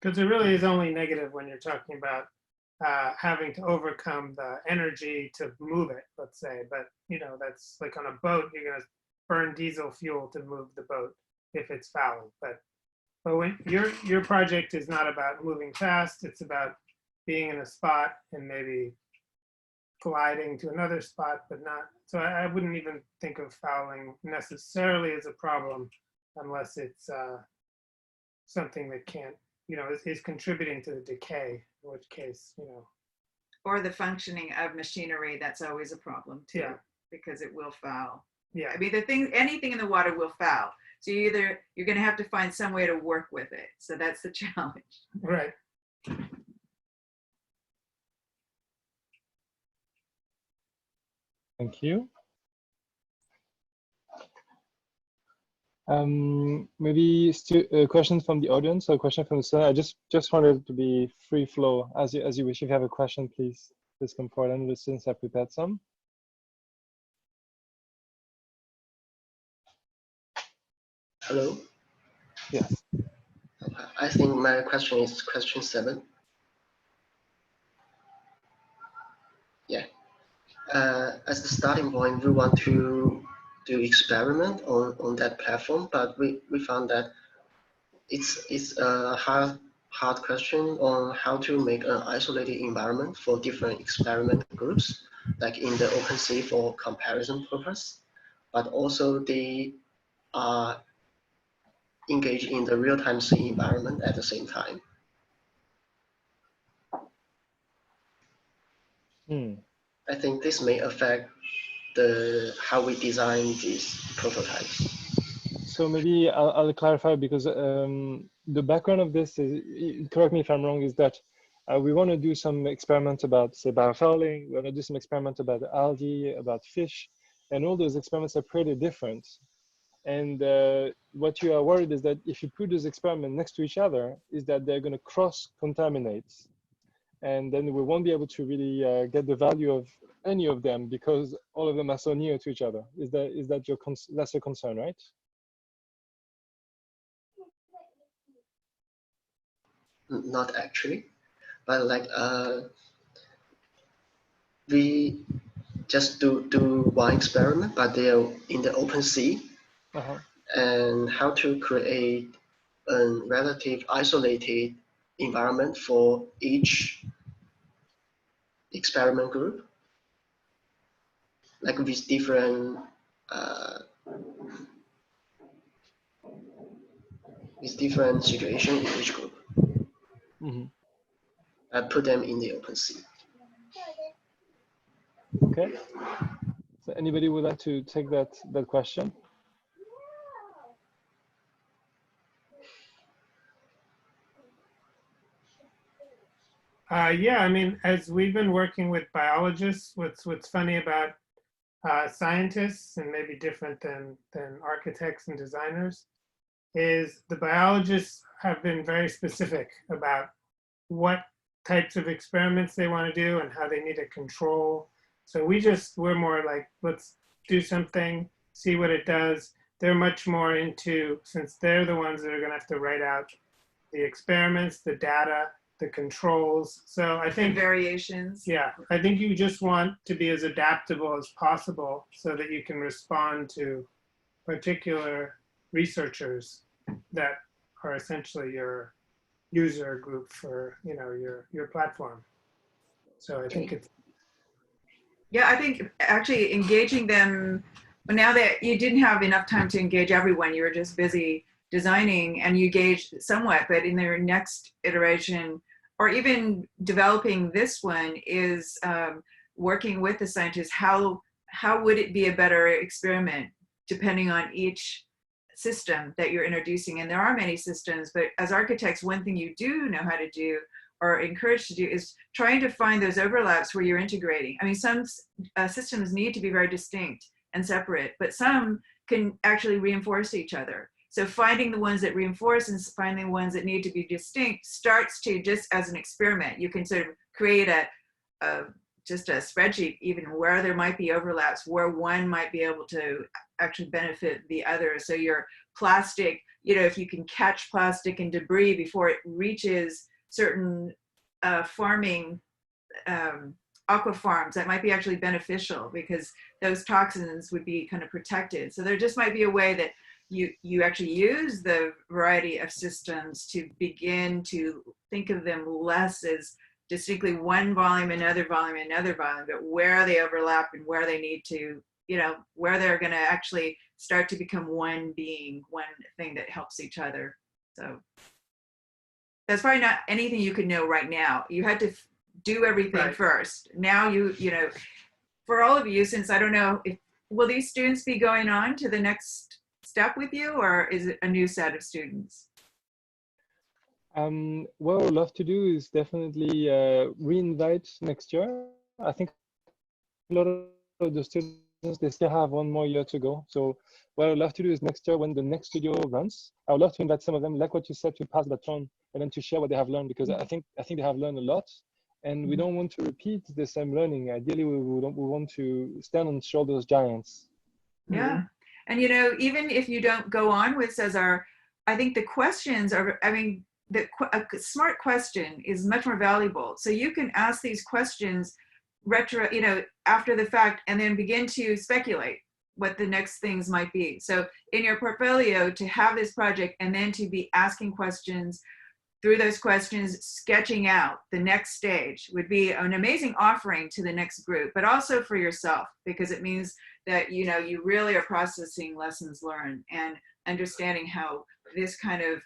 Because it really is only negative when you're talking about having to overcome the energy to move it, let's say. But, you know, that's like on a boat, you're going to burn diesel fuel to move the boat if it's fouling. But when your project is not about moving fast, it's about being in a spot and maybe gliding to another spot, but not. So I wouldn't even think of fouling necessarily as a problem unless it's something that can't, you know, is contributing to the decay, in which case, you know. Or the functioning of machinery, that's always a problem too, yeah, because it will foul. Yeah. I mean, anything in the water will foul. So you're going to have to find some way to work with it. So that's the challenge. Right. Thank you. Maybe a question from the audience or a question from the student. I just wanted it to be free flow, as you wish. If you have a question, please come forward, and the students have prepared some. Hello. Yes. I think my question is question 7. Yeah. As the starting point, we want to do experiment on that platform, but we found that it's a hard question on how to make an isolated environment for different experiment groups, like in the OpenSea for comparison purpose, but also they are engaged in the real-time sea environment at the same time. I think this may affect how we design these prototypes. So maybe I'll clarify, because the background of this is, correct me if I'm wrong, is that we want to do some experiments about, say, biofouling. We want to do some experiments about algae, about fish, and all those experiments are pretty different. And what you are worried is that if you put those experiments next to each other, is that they're going to cross-contaminate. And then we won't be able to really get the value of any of them because all of them are so near to each other. Is that your that's your concern, right? Not actually, but like we just do one experiment, but they're in the open sea, and how to create a relative isolated environment for each experiment group, like with different situation in each group. I put them in the open sea. Okay. So anybody would like to take that question? Yeah, I mean, as we've been working with biologists, what's funny about scientists, and maybe different than architects and designers, is the biologists have been very specific about what types of experiments they want to do and how they need to control. So we're more like, let's do something, see what it does. They're much more into, since they're the ones that are going to have to write out the experiments, the data, the controls. So I think variations. Yeah, I think you just want to be as adaptable as possible so that you can respond to particular researchers that are essentially your user group for your platform. So I think it's Yeah, I think actually engaging them, now that you didn't have enough time to engage everyone, you were just busy designing, and you engaged somewhat, but in their next iteration, or even developing this one, is working with the scientists. How would it be a better experiment depending on each system that you're introducing? And there are many systems, but as architects, one thing you do know how to do or encouraged to do is trying to find those overlaps where you're integrating. I mean, some systems need to be very distinct and separate, but some can actually reinforce each other. So finding the ones that reinforce and finding the ones that need to be distinct starts to, just as an experiment, you can sort of create just a spreadsheet, even where there might be overlaps, where one might be able to actually benefit the other. So your plastic, if you can catch plastic and debris before it reaches certain farming aqua farms, that might be actually beneficial because those toxins would be kind of protected. So there just might be a way that you actually use the variety of systems to begin to think of them less as distinctly one volume, another volume, but where they overlap and where they need to, where they're going to actually start to become one being, one thing that helps each other. So that's probably not anything you could know right now. You had to do everything first. Now for all of you, since I don't know, will these students be going on to the next step with you, or is it a new set of students? What I would love to do is definitely re-invite next year. I think a lot of the students, they still have one more year to go. So what I would love to do is next year, when the next studio runs, I would love to invite some of them, like what you said, to pass the baton and then to share what they have learned, because I think they have learned a lot, and we don't want to repeat the same learning. Ideally, we want to stand on the shoulders of giants. Yeah. And even if you don't go on with Cesar, I think the questions are, a smart question is much more valuable. So you can ask these questions after the fact, and then begin to speculate what the next things might be. So in your portfolio, to have this project and then to be asking questions, through those questions, sketching out the next stage would be an amazing offering to the next group, but also for yourself, because it means that you really are processing lessons learned and understanding how this kind of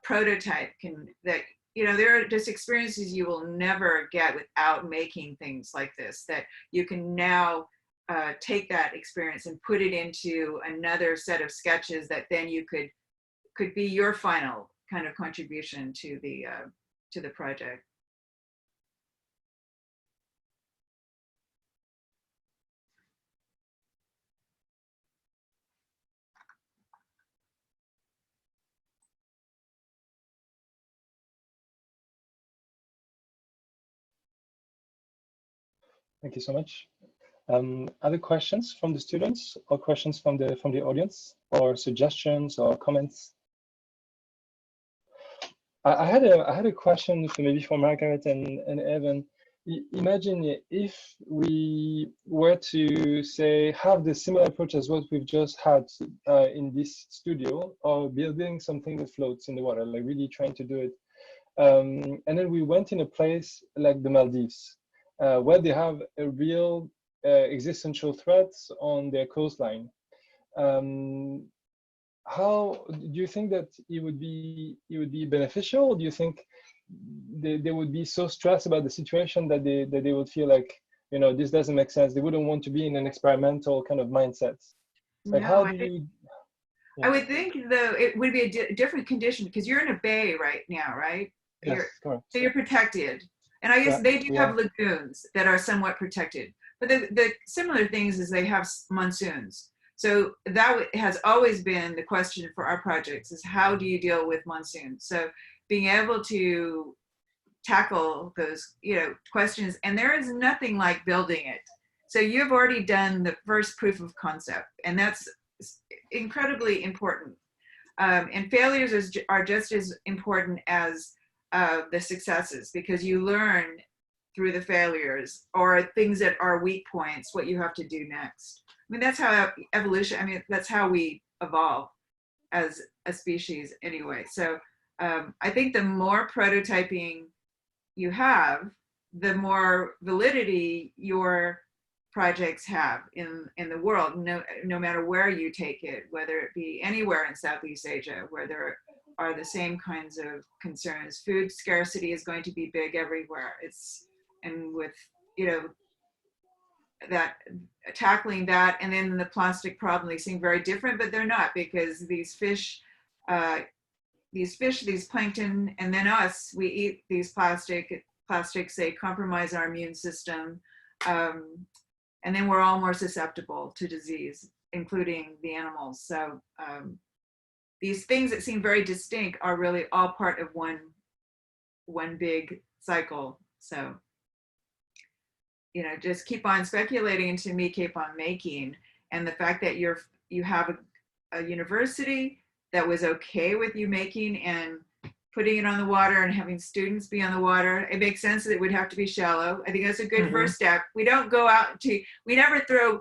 prototype there are just experiences you will never get without making things like this, that you can now take that experience and put it into another set of sketches that then you could be your final kind of contribution to the project. Thank you so much. Other questions from the students or questions from the audience or suggestions or comments? I had a question maybe for Margaret and Evan. Imagine if we were to say have the similar approach as what we've just had in this studio, or building something that floats in the water, like really trying to do it. And then we went in a place like the Maldives, where they have a real existential threat on their coastline. How do you think that it would be beneficial? Do you think they would be so stressed about the situation that they would feel like, you know, this doesn't make sense? They wouldn't want to be in an experimental kind of mindset. Like, how do you? Yeah. I would think though it would be a different condition because you're in a bay right now, right? Yes, correct. So you're protected, and I guess they do have lagoons that are somewhat protected. But the similar things is they have monsoons. So that has always been the question for our projects is how do you deal with monsoons? So being able to tackle those, you know, questions, and there is nothing like building it. So you've already done the first proof of concept, and that's incredibly important. And failures are just as important as the successes, because you learn through the failures or things that are weak points, what you have to do next. I mean, that's how evolution, I mean, that's how we evolve as a species anyway. So I think the more prototyping you have, the more validity your projects have in the world, no matter where you take it, whether it be anywhere in Southeast Asia, where there are the same kinds of concerns. Food scarcity is going to be big everywhere. And with, you know, that tackling that, and then the plastic problem, they seem very different, but they're not, because these fish, these plankton, and then us, we eat these plastics, they compromise our immune system. And then we're all more susceptible to disease, including the animals. So these things that seem very distinct are really all part of one big cycle. So, you know, just keep on speculating, and to me, keep on making. And the fact that you have a university that was okay with you making and putting it on the water and having students be on the water, it makes sense that it would have to be shallow. I think that's a good first step. We don't go out we never throw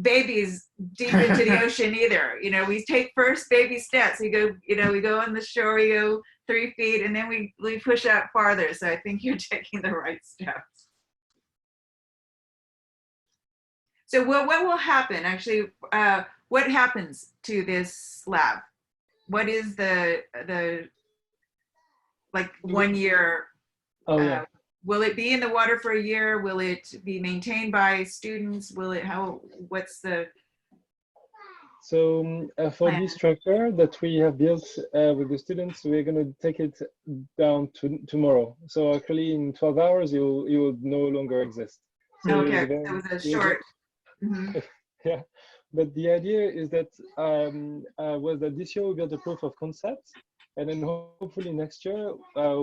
babies deep into the ocean either. You know, we take first baby steps. We go, you know, we go on the shore, we go 3 feet, and then we push out farther. So I think you're taking the right steps. So what will happen actually? What happens to this lab? What is the like 1 year? Oh, yeah. Will it be in the water for a year? Will it be maintained by students? What's the? So for this structure that we have built with the students, we're going to take it down to tomorrow. So actually in 12 hours, it will no longer exist. So okay, that was a short. Yeah, but the idea is that was that this year we built a proof of concept, and then hopefully next year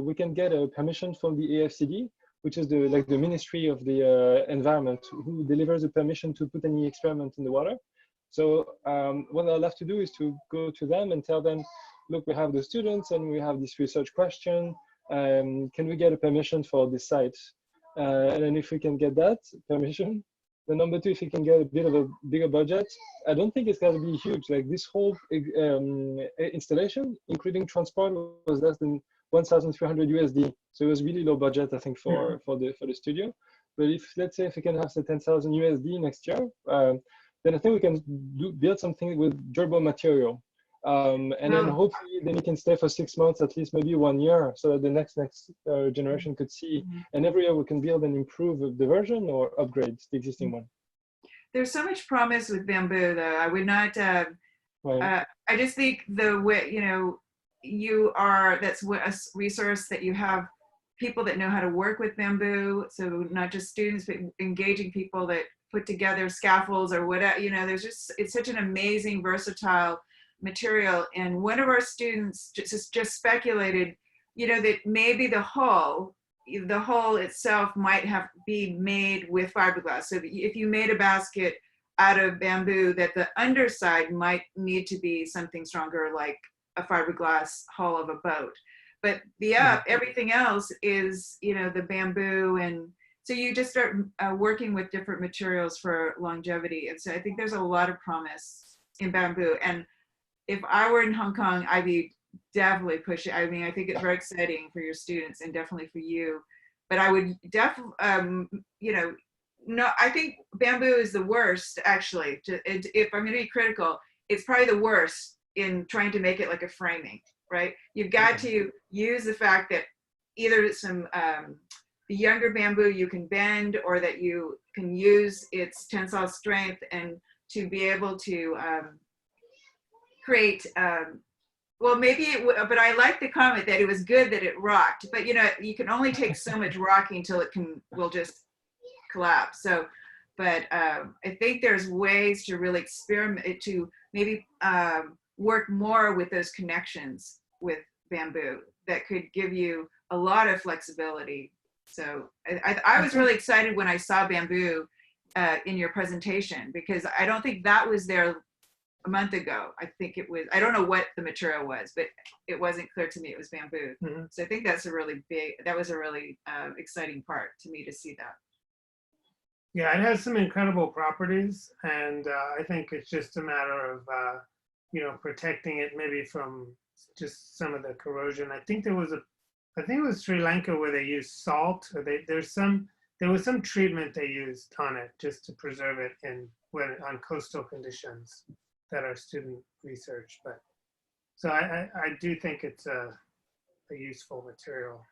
we can get a permission from the AFCD, which is the Ministry of the Environment, who delivers a permission to put any experiment in the water. So what I'll have to do is to go to them and tell them, look, we have the students and we have this research question. Can we get a permission for this site? And then if we can get that permission, then number two, if we can get a bit of a bigger budget, I don't think it's going to be huge. Like this whole installation, including transport, was less than 1,300 USD. So it was really low budget, I think, for the studio. But if, let's say, if we can have the 10,000 USD next year, then I think we can build something with durable material. And then hopefully then you can stay for 6 months, at least maybe 1 year, so that the next generation could see. And every year we can build and improve the version or upgrade the existing one. There's so much promise with bamboo, though. I would not. I just think the way, you know, that's a resource that you have people that know how to work with bamboo. So not just students, but engaging people that put together scaffolds or whatever. You know, it's such an amazing, versatile material. And one of our students just speculated, you know, that maybe the hull the hull itself might be made with fiberglass. So if you made a basket out of bamboo, that the underside might need to be something stronger, like a fiberglass hull of a boat. But everything else is, the bamboo, and so you just start working with different materials for longevity. And so I think there's a lot of promise in bamboo. And if I were in Hong Kong, I'd be definitely pushing. I mean, I think it's very exciting for your students and definitely for you. But I would definitely, no, I think bamboo is the worst, actually. If I'm going to be critical, it's probably the worst in trying to make it like a framing, right? You've got to use the fact that either the younger bamboo you can bend, or that you can use its tensile strength and to be able to create, well, maybe but I like the comment that it was good that it rocked, but you can only take so much rocking until will just collapse. So, but I think there's ways to really experiment, to maybe work more with those connections with bamboo that could give you a lot of flexibility. So I was really excited when I saw bamboo in your presentation, because I don't think that was there a month ago. I think it was, I don't know what the material was, but it wasn't clear to me it was bamboo. So I think that's that was a really exciting part to me to see that. Yeah, it has some incredible properties, and I think it's just a matter of protecting it maybe from just some of the corrosion. I think it was Sri Lanka where they used salt, or there was some treatment they used on it just to preserve it on coastal conditions that our student researched. But so I do think it's a useful material.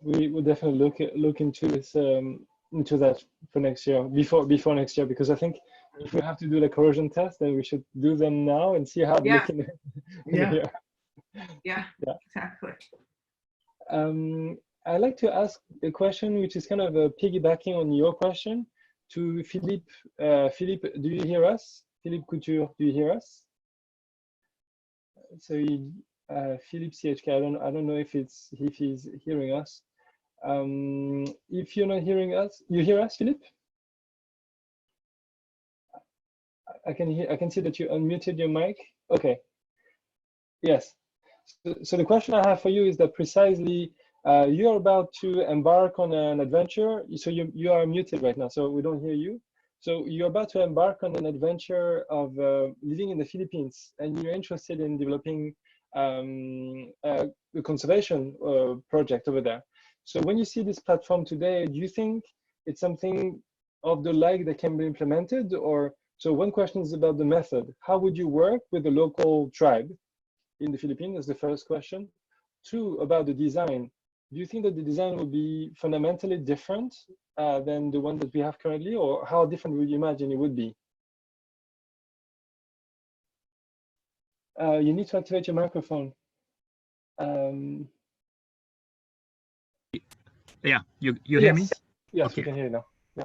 We will definitely look into this. Into that for next year, before next year, because I think if we have to do the corrosion test, then we should do them now and see how they look in the year. Yeah, exactly. I'd like to ask a question which is kind of piggybacking on your question to Philippe. Philippe, do you hear us? Philippe Couture, do you hear us? So Philippe CHK, I don't know if he's hearing us. If you're not hearing us, you hear us, Philippe? I can see that you unmuted your mic. Okay. Yes. So the question I have for you is that precisely you're about to embark on an adventure. So you are muted right now, so we don't hear you. So you're about to embark on an adventure of living in the Philippines, and you're interested in developing a conservation project over there. So when you see this platform today, do you think it's something of the like that can be implemented? Or so one question is about the method. How would you work with the local tribe in the Philippines? Is the first question. Two, about the design. Do you think that the design will be fundamentally different than the one that we have currently, or how different would you imagine it would be? You need to activate your microphone. Yeah, you hear me? Yes, okay. We can hear you now. Yeah.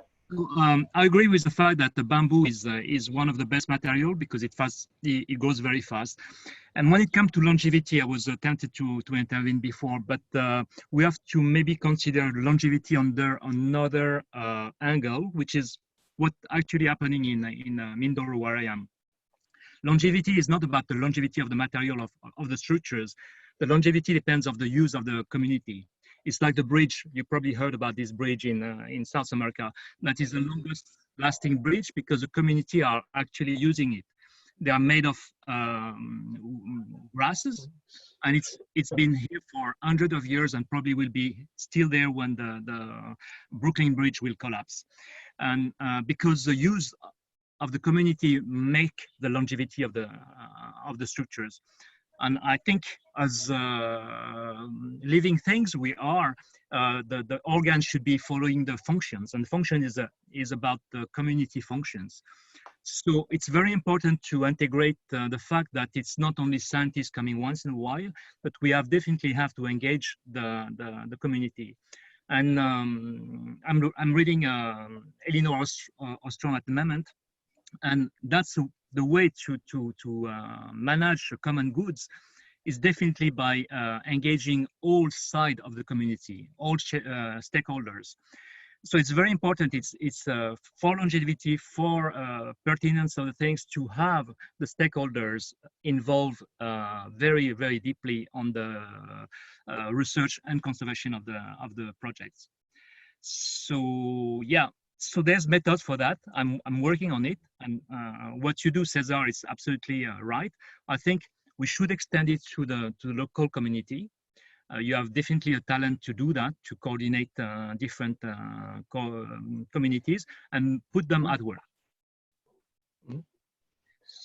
I agree with the fact that the bamboo is one of the best material because it goes very fast. And when it comes to longevity, I was tempted to intervene before, but we have to maybe consider longevity under another angle, which is what actually happening in Mindoro where I am. Longevity is not about the longevity of the material of the structures. The longevity depends on the use of the community. It's like the bridge. You probably heard about this bridge in South America. That is the longest lasting bridge because the community are actually using it. They are made of grasses, and it's been here for hundreds of years and probably will be still there when the Brooklyn Bridge will collapse. And because the use of the community make the longevity of the structures. And I think as living things, we are, the organs should be following the functions, and function is about the community functions. So it's very important to integrate the fact that it's not only scientists coming once in a while, but we definitely have to engage the community. And I'm reading Elinor Ostrom at the moment, and that's the way to manage common goods is definitely by engaging all sides of the community, all stakeholders. So it's very important. It's for longevity, for pertinence of the things, to have the stakeholders involved very, very deeply on the research and conservation of the projects. So yeah, so there's methods for that. I'm working on it, and what you do, Cesar, is absolutely right. I think we should extend it to the local community. You have definitely a talent to do that, to coordinate different communities and put them at work.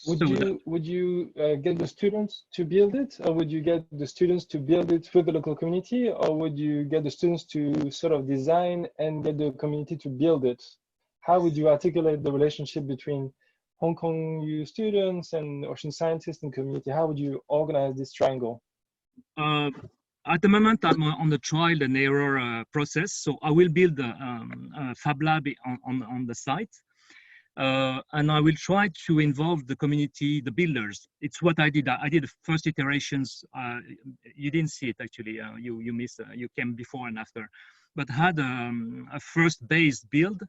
Would you get the students to build it, or would you get the students to build it for the local community, or would you get the students to sort of design and get the community to build it? How would you articulate the relationship between Hong Kong U students and ocean scientists and community? How would you organize this triangle? At the moment, I'm on the trial and error process. So I will build a Fab Lab on the site. And I will try to involve the community, the builders. It's what I did. I did the first iterations. You didn't see it actually. You missed. You came before and after, but had a first base build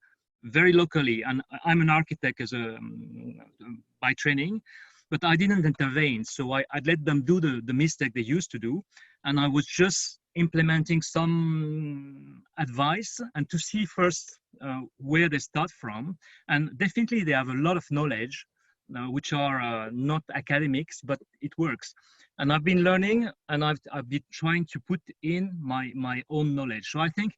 very locally. And I'm an architect as by training, but I didn't intervene. So I'd let them do the mistake they used to do, and I was just implementing some advice and to see first where they start from. And definitely they have a lot of knowledge, which are not academics, but it works. And I've been learning, and I've been trying to put in my own knowledge. So I think,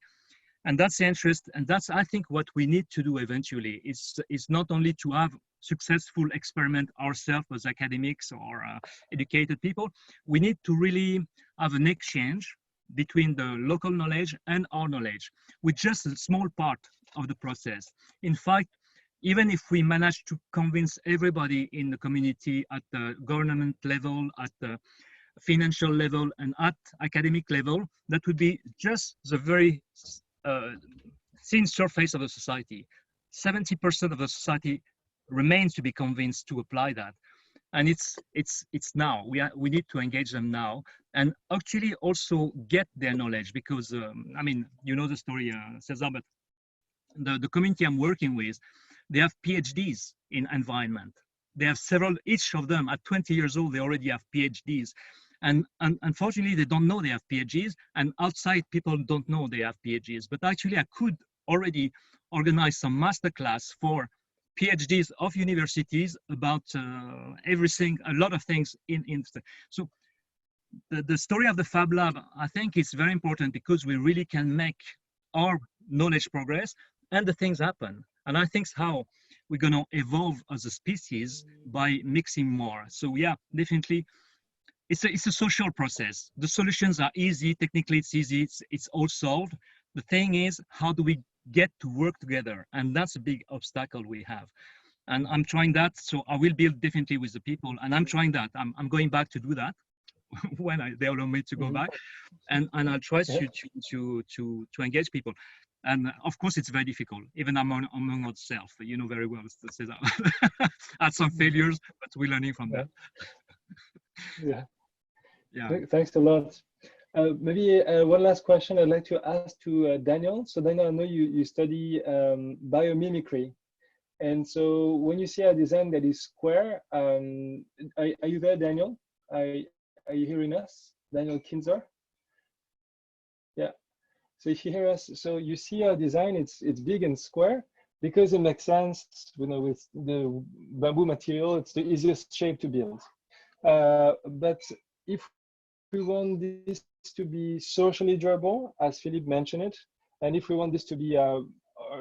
and that's the interest, and that's, I think, what we need to do eventually. Is not only to have successful experiment ourselves as academics or educated people. We need to really have an exchange between the local knowledge and our knowledge, with just a small part of the process. In fact, even if we manage to convince everybody in the community at the government level, at the financial level, and at academic level, that would be just the very thin surface of the society. 70% of the society remains to be convinced to apply that. And it's now. We need to engage them now, and actually also get their knowledge, because I mean, you know the story, Cesar, but the community I'm working with, they have PhDs in environment. They have several, each of them at 20 years old, they already have PhDs. And unfortunately, they don't know they have PhDs, and outside people don't know they have PhDs. But actually, I could already organize some masterclass for PhDs of universities about everything, a lot of things in. So the story of the Fab Lab, I think, is very important, because we really can make our knowledge progress and the things happen. And I think how we're going to evolve as a species by mixing more. So yeah, definitely, it's a social process. The solutions are easy. Technically, it's easy. It's all solved. The thing is, how do we get to work together? And that's a big obstacle we have. And I'm trying that. So I will build definitely with the people, and I'm trying that. I'm going back to do that when they allow me to go back, and I'll try to engage people. And of course, it's very difficult, even among ourselves. You know very well, Cesar. Had some failures, but we're learning from that. Yeah. Yeah. Thanks a lot. Maybe one last question I'd like to ask to Daniel. So Daniel, I know you study biomimicry. And so when you see a design that is square, are you there, Daniel? Are you hearing us? Daniel Kinzer? Yeah. So if you hear us, so you see our design, it's big and square, because it makes sense, you know, with the bamboo material, it's the easiest shape to build. But if we want this to be socially durable, as Philippe mentioned it, and if we want this to be,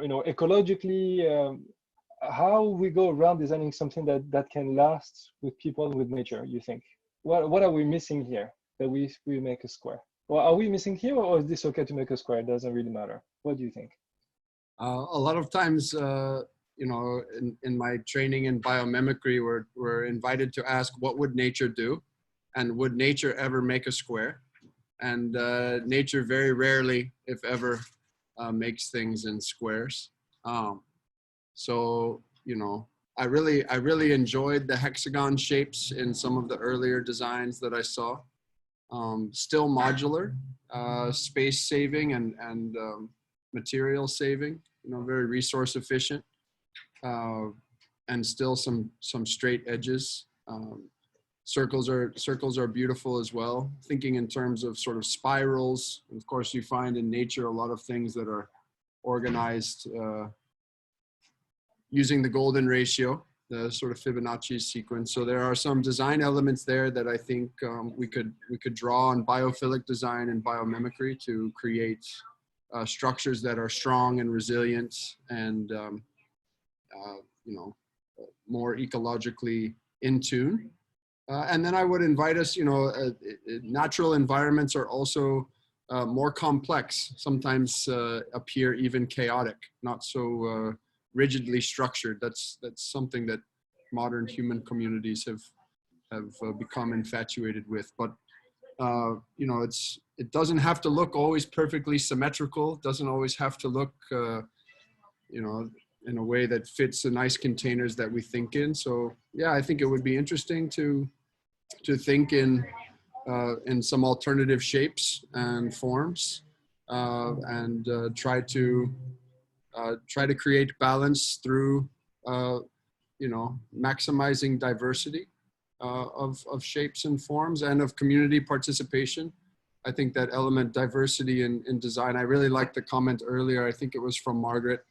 you know, ecologically, how we go around designing something that can last with people and with nature, you think? What are we missing here that we make a square? Well, are we missing here, or is this okay to make a square? It doesn't really matter. What do you think? A lot of times, you know, in my training in biomimicry, we're invited to ask, what would nature do? And would nature ever make a square? And nature very rarely, if ever, makes things in squares. So, you know, I really enjoyed the hexagon shapes in some of the earlier designs that I saw. still modular, space saving and material saving, very resource efficient, and still some straight edges. Circles are beautiful as well. Thinking in terms of sort of spirals. Of course, you find in nature a lot of things that are organized using the golden ratio, the sort of Fibonacci sequence. So there are some design elements there that I think we could draw on biophilic design and biomimicry to create structures that are strong and resilient and more ecologically in tune. And then I would invite us, natural environments are also more complex, sometimes appear even chaotic, not so rigidly structured. That's something that modern human communities have become infatuated with. But it doesn't have to look always perfectly symmetrical. It doesn't always have to look, in a way that fits the nice containers that we think in. So yeah, I think it would be interesting to think in some alternative shapes and forms, and try to create balance through maximizing diversity of shapes and forms and of community participation. I think that element, diversity in design, I really liked the comment earlier, I think it was from Margaret,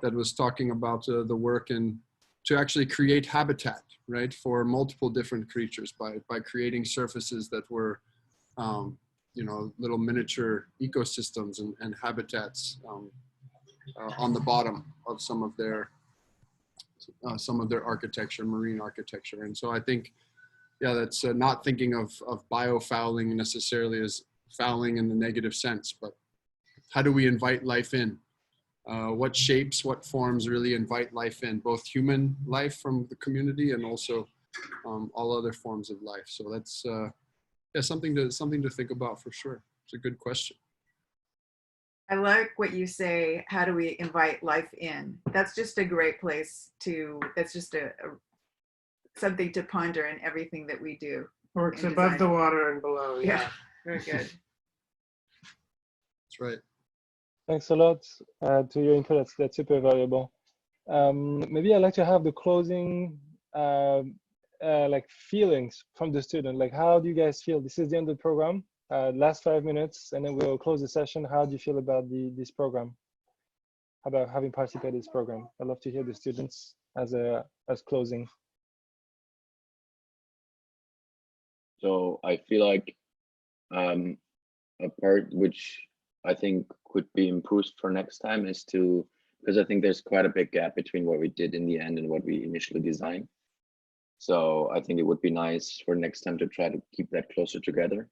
that was talking about the work and to actually create habitat, right, for multiple different creatures by creating surfaces that were, little miniature ecosystems and habitats on the bottom of some of their architecture, marine architecture. And so I think, yeah, that's not thinking of biofouling necessarily as fouling in the negative sense, but how do we invite life in? What shapes, what forms really invite life in, both human life from the community and also all other forms of life. So that's something to think about for sure. It's a good question. I like what you say, how do we invite life in? That's just a great place that's just something to ponder in everything that we do. Works above the water and below. Yeah, very good. That's right. Thanks a lot to your input. That's super valuable. Maybe I'd like to have the closing like feelings from the student. Like, how do you guys feel? This is the end of the program. Last 5 minutes, and then we'll close the session. How do you feel about this program? About having participated in this program? I'd love to hear the students as closing. So I feel like a part which I think could be improved for next time is because I think there's quite a big gap between what we did in the end and what we initially designed. So I think it would be nice for next time to try to keep that closer together.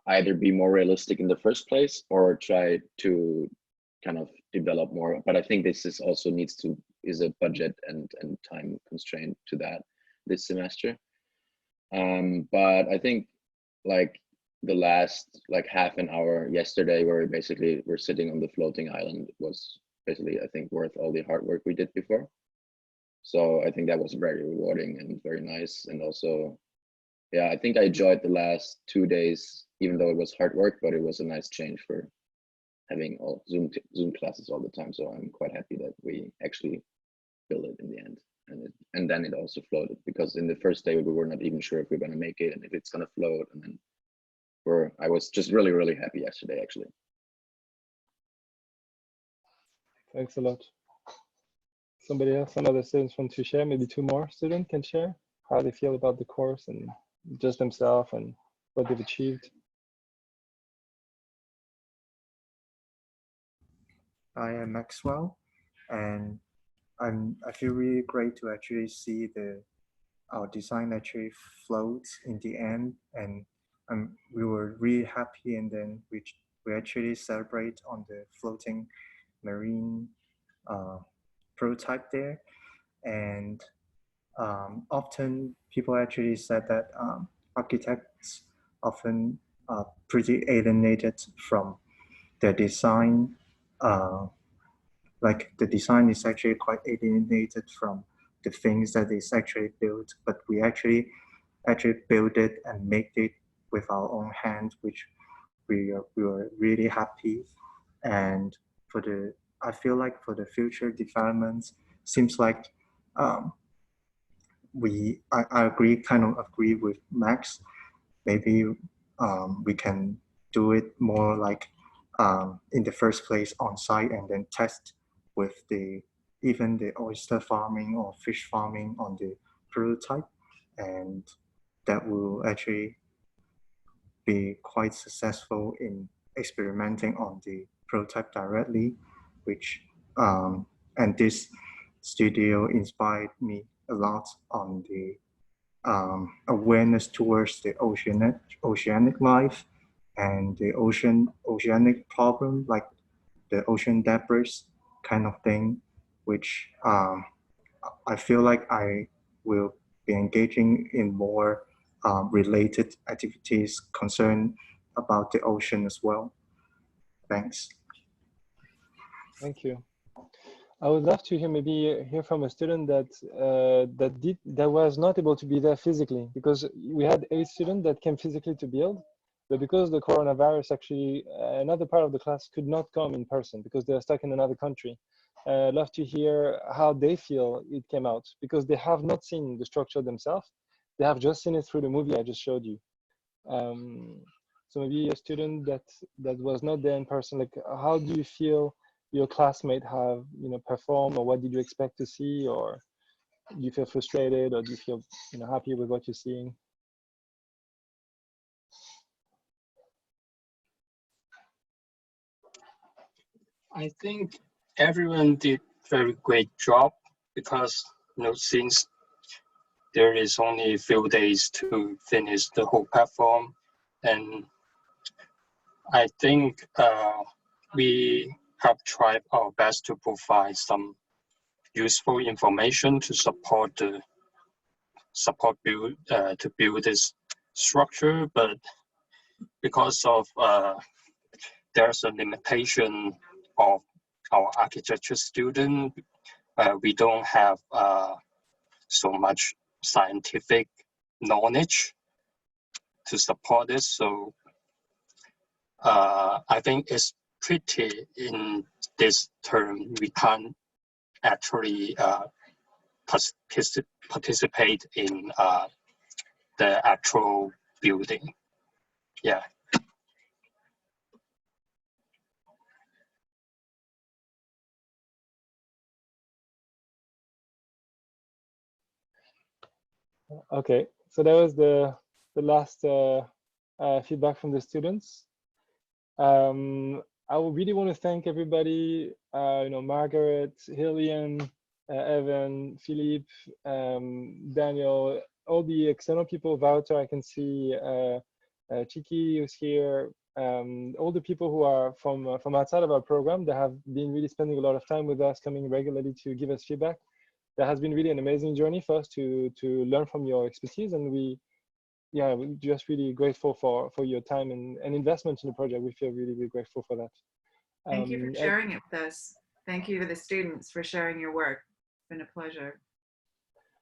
Either be more realistic in the first place or try to kind of develop more. But I think this is also is a budget and time constraint to that this semester. But I think like the last half an hour yesterday where we're sitting on the floating island was basically, I think, worth all the hard work we did before. So I think that was very rewarding and very nice. And also, yeah, I think I enjoyed the last 2 days, even though it was hard work, but it was a nice change for having all Zoom classes all the time. So I'm quite happy that we actually built it in the end. And then it also floated, because in the first day we were not even sure if we're going to make it and if it's going to float. And then I was just really, really happy yesterday, actually. Thanks a lot. Somebody else, some other students want to share? Maybe 2 more students can share how they feel about the course and just themselves and what they've achieved. I am Maxwell, and I feel really great to actually see our design actually float in the end, and we were really happy, and then we actually celebrate on the floating marine prototype there. And often people actually said that architects often are pretty alienated from their design. Like the design is actually quite alienated from the things that is actually built, but we actually build it and make it with our own hand, which we were really happy. And I feel like for the future developments, seems like I kind of agree with Max. Maybe we can do it more like in the first place on site, and then test with even the oyster farming or fish farming on the prototype, and that will actually be quite successful in experimenting on the prototype directly, which and this studio inspired me a lot on the awareness towards the oceanic life and the oceanic problem, like the ocean debris kind of thing, which I feel like I will be engaging in more related activities concerned about the ocean as well. Thanks. Thank you. I would love to hear from a student that was not able to be there physically, because we had 8 students that came physically to build, but because of the coronavirus, actually another part of the class could not come in person because they're stuck in another country. I'd love to hear how they feel it came out, because they have not seen the structure themselves. They have just seen it through the movie I just showed you. So maybe a student that was not there in person, like how do you feel your classmate have performed, or what did you expect to see, or do you feel frustrated, or do you feel happy with what you're seeing? I think everyone did very great job, because since there is only a few days to finish the whole platform, and I think we have tried our best to provide some useful information to support to build this structure, but because of there's a limitation of our architecture student, we don't have so much scientific knowledge to support this. So I think it's pretty in this term, we can't actually participate in the actual building. Yeah. Okay, so that was the last feedback from the students. I would really want to thank everybody, Margaret, Hillian, Evan, Philippe, Daniel, all the external people, Wouter, I can see, Chiki who's here, all the people who are from outside of our program that have been really spending a lot of time with us, coming regularly to give us feedback. That has been really an amazing journey for us to learn from your expertise, and we're just really grateful for your time and investment in the project. We feel really, really grateful for that. Thank you for sharing it with us. Thank you to the students for sharing your work. It's been a pleasure.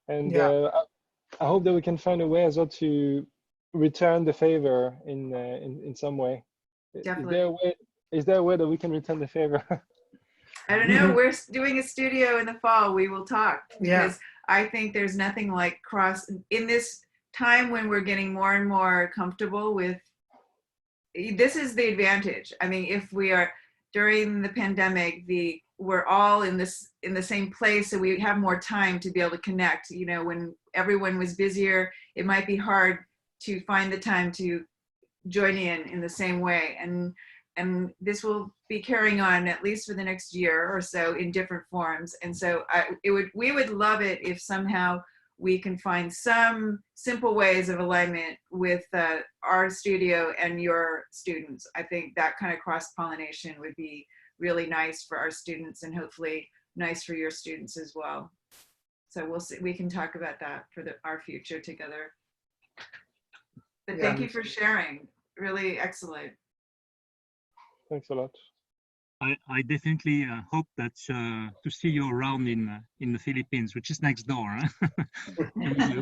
And I hope that we can find a way as well to return the favor in some way. Definitely. Is there a way that we can return the favor? I don't know. We're doing a studio in the fall. We will talk, because I think there's nothing like in this time when we're getting more and more comfortable with, this is the advantage. I mean, if we are during the pandemic, we're all in the same place, so we have more time to be able to connect. When everyone was busier, it might be hard to find the time to join in the same way. And this will be carrying on at least for the next year or so in different forms. And so we would love it if somehow we can find some simple ways of alignment with our studio and your students. I think that kind of cross-pollination would be really nice for our students, and hopefully nice for your students as well. So we'll see, we can talk about that for our future together. But thank you for sharing, really excellent. Thanks a lot. I definitely hope that to see you around in the Philippines, which is next door,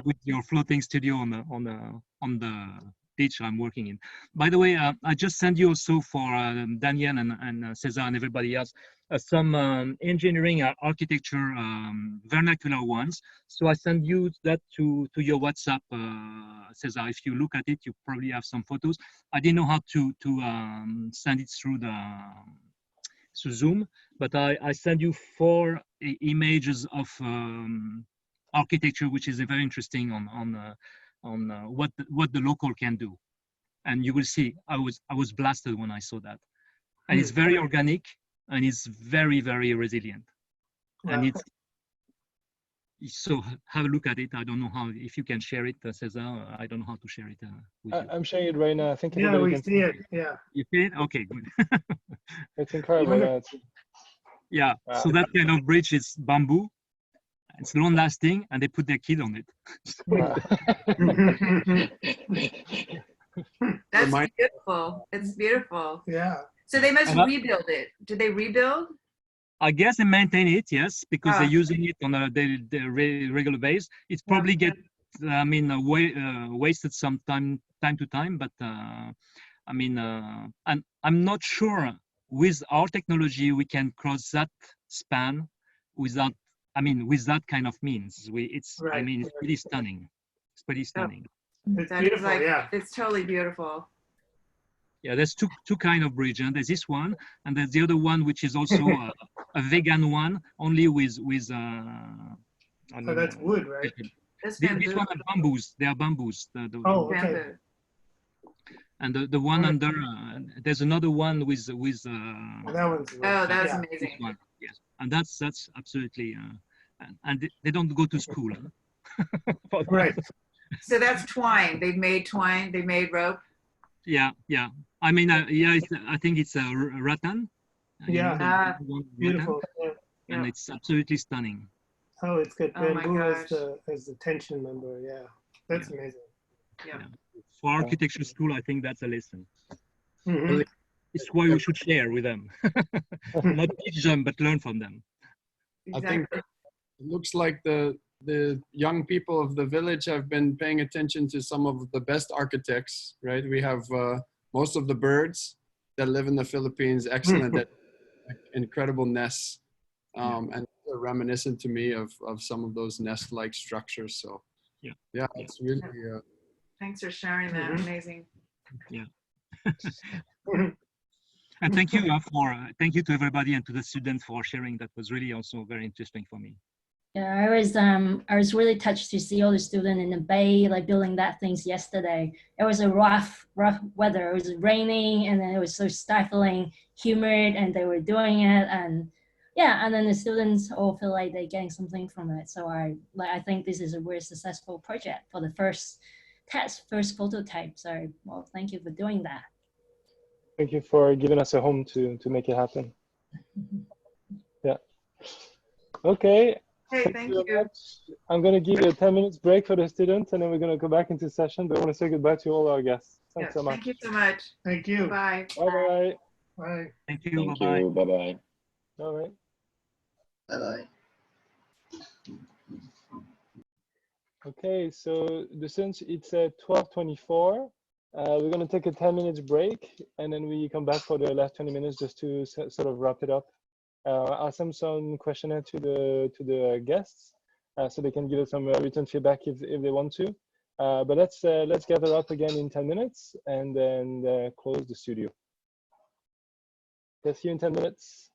with your floating studio on the pitch I'm working in. By the way, I just sent you also for Daniel and Cesar and everybody else some engineering architecture vernacular ones. So I send you that to your WhatsApp, Cesar. If you look at it, you probably have some photos. I didn't know how to send it through Zoom, but I send you 4 images of architecture, which is very interesting on what the local can do, and you will see. I was blasted when I saw that, and it's very organic and it's very resilient, and it's so have a look at it. I don't know how, if you can share it, Cesar. I don't know how to share it with you. I'm sharing it right now. I think yeah, we can see it. Yeah. You see it? Okay, good. It's incredible. Yeah. Wow. So that kind of bridge is bamboo. It's long lasting, and they put their kid on it. That's beautiful. It's beautiful. Yeah. So they must rebuild it. Do they rebuild? I guess they maintain it, yes, because they're using it on a regular basis. It's probably wasted some time to time, but I mean, and I'm not sure with our technology we can cross that span without, with that kind of means. It's pretty stunning. It's pretty stunning. It's beautiful, yeah. It's totally beautiful. Yeah, there's two kind of bridge, and there's this one, and there's the other one, which is also a vegan one, only with so that's wood, right? This one are bamboos. They are bamboos. Okay. And the one under, there's another one with that one's that was amazing. One, yes, and that's absolutely, and they don't go to school. Right. So that's twine. They've made twine. They made rope. Yeah. I think it's a rattan. Yeah. Beautiful. Yeah. And it's absolutely stunning. Oh, it's good. Oh my Bamboo gosh. as the tension member. Yeah. That's amazing. Yeah. For architecture school, I think that's a lesson. Mm-hmm. It's why we should share with them. Not teach them, but learn from them. Exactly. I think it looks like the young people of the village have been paying attention to some of the best architects, right? We have most of the birds that live in the Philippines, excellent, that incredible nests. And they're reminiscent to me of some of those nest-like structures. So yeah, it's really... Thanks for sharing that. Amazing. Yeah. And thank you thank you to everybody and to the students for sharing. That was really also very interesting for me. Yeah, I was really touched to see all the students in the bay, like building that things yesterday. It was a rough weather. It was raining, and then it was so stifling, humid, and they were doing it, and yeah, and then the students all feel like they're getting something from it. So I think this is a very successful project for the first prototype. So well, thank you for doing that. Thank you for giving us a home to make it happen. Yeah. Okay. Hey, thank you. I'm going to give you a 10 minutes break for the students, and then we're going to go back into session. But I want to say goodbye to all our guests. Thanks so much. Thank you so much. Thank you. Bye. Bye-bye. Bye. Thank you. Thank you. Bye-bye. All right. Bye-bye. Okay, so since it's 12:24, we're going to take a 10 minutes break, and then we come back for the last 20 minutes just to sort of wrap it up. I'll send some questionnaire to the guests, so they can give us some written feedback if they want to. But let's gather up again in 10 minutes and then close the studio. See you in 10 minutes.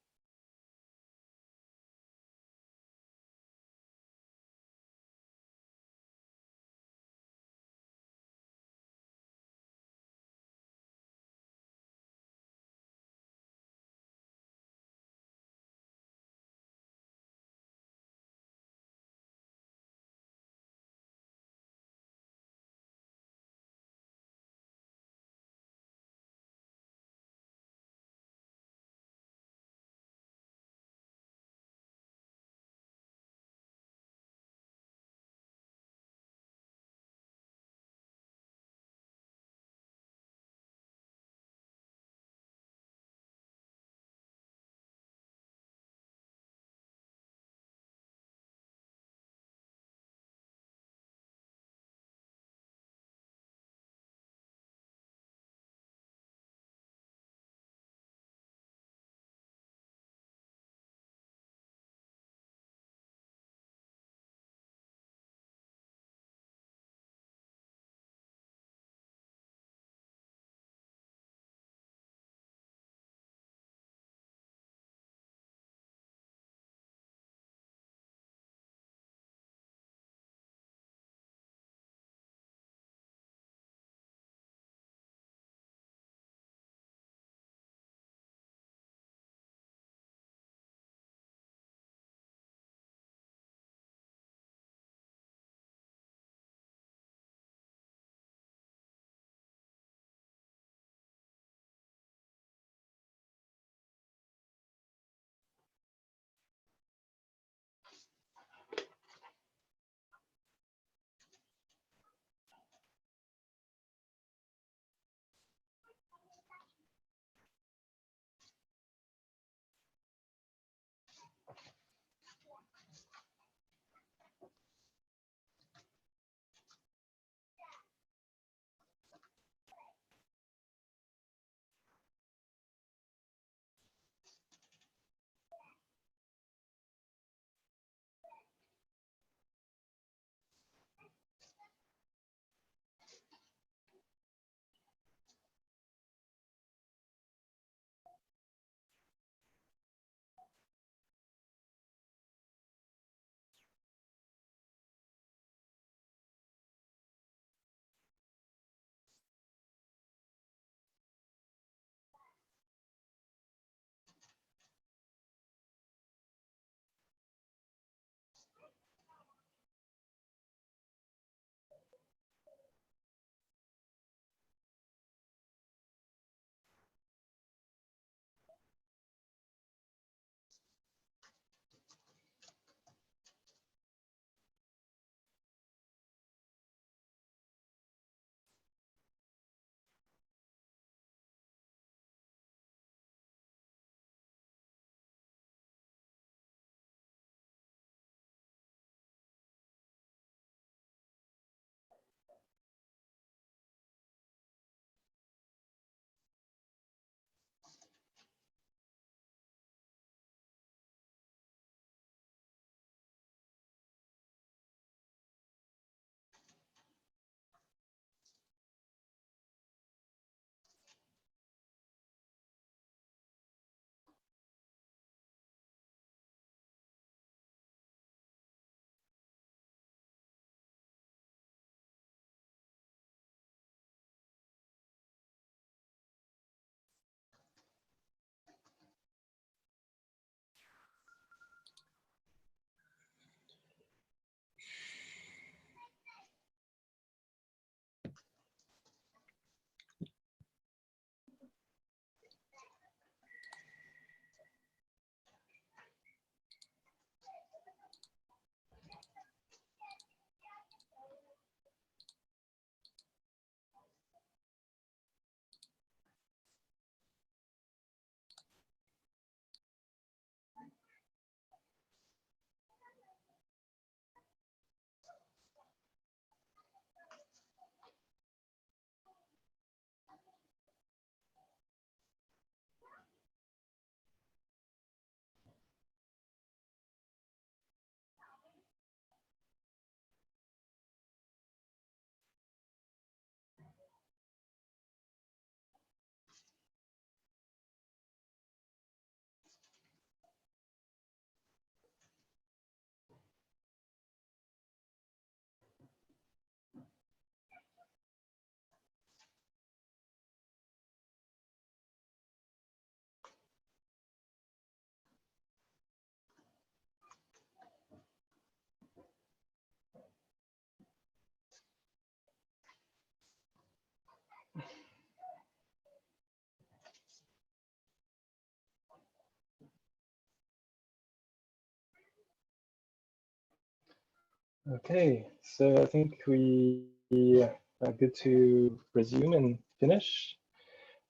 Okay, so I think we are good to resume and finish.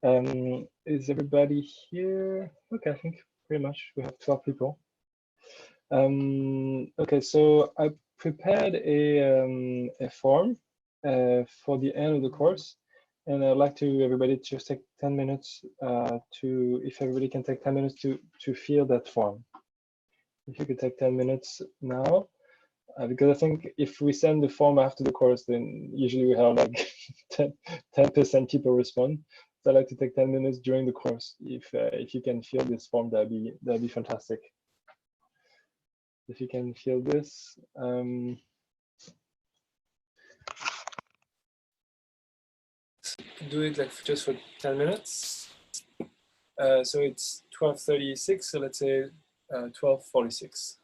Is everybody here? Okay, I think pretty much we have 12 people. Okay, so I prepared a form for the end of the course, and I'd like to everybody just take 10 minutes if everybody can take 10 minutes to fill that form. If you could take 10 minutes now. Because I think if we send the form after the course, then usually we have like 10% people respond. So I like to take 10 minutes during the course. If you can fill this form, that'd be fantastic. If you can fill this. Do it like just for 10 minutes. So it's 12:36. So let's say 12:46.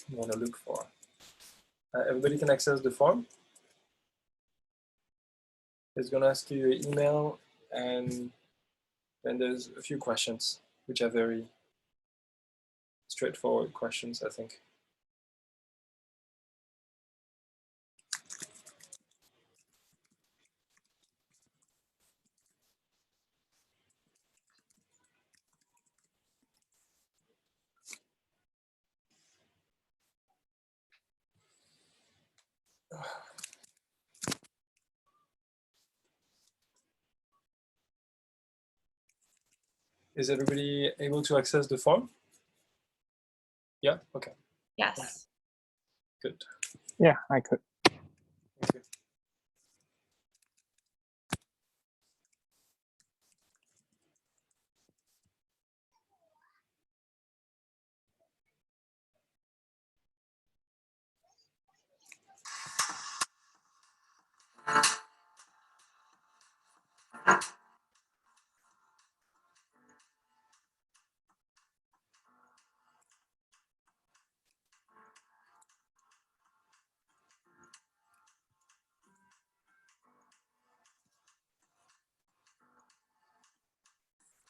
You want to look for. Everybody can access the form. It's going to ask you your email, and then there's a few questions, which are very straightforward questions, I think. Is everybody able to access the form? Yeah, okay. Yes. Good. Yeah, I could. Thank you.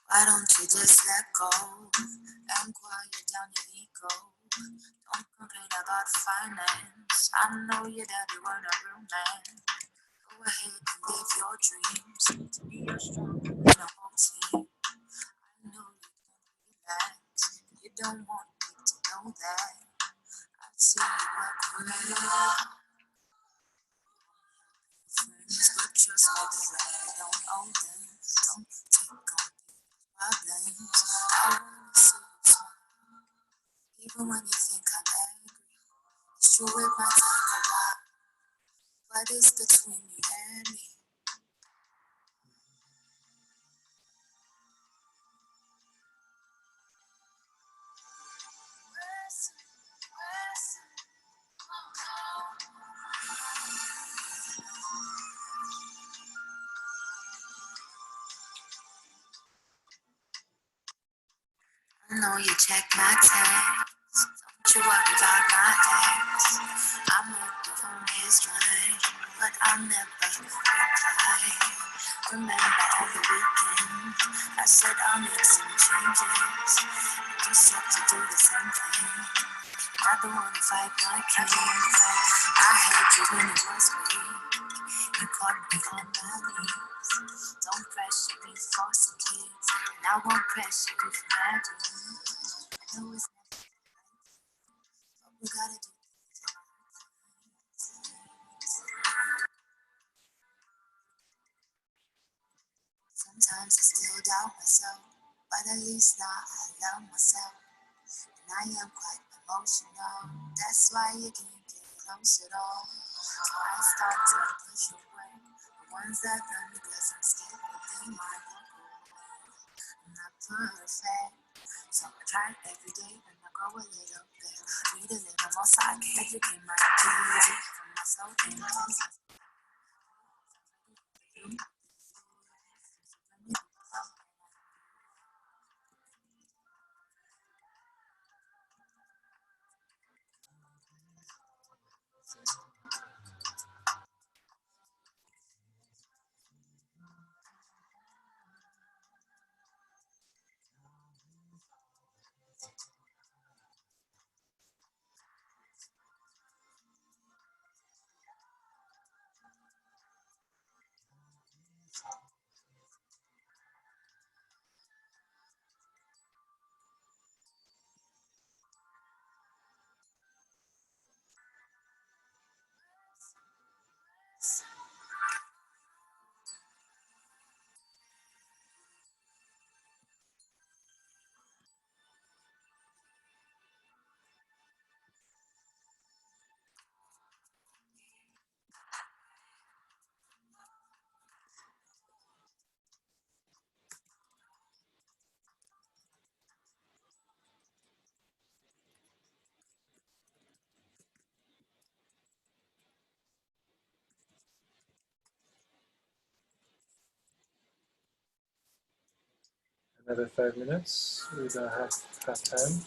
Why don't you just let go and quiet down your ego? Don't complain about finance. I know your daddy weren't a real man. Go ahead and live your dreams. To me, you're stronger than a whole team. I know you can relax. You don't want me to know that. I see you agree. Friends, but trust me, they don't owe them. Don't take on problems. I wanna see you smile. Even when you think I'm angry, it's true it might take a while, but it's between you and me. I know you check my text. Don't you worry about my ex. I'm active on his line, but I'll never reply. Remember on the weekend, I said I'll make some changes. You said to do the same thing. I don't wanna fight my king. I heard you when it was weak. You caught me on my knees. Don't pressure me for some kids, and I won't pressure you for my dreams. I know it's not but we gotta do things right. Sometimes I still doubt myself, but at least now I love myself. And I am quite emotional. That's why you can't get close at all. So I start to push away the ones that love me, 'cause I'm scared that they might walk away. I'm not perfect, so I try every day and I grow a little bit. Read a little more so I can educate my kids from myself and myself. another 5 minutes with a half time.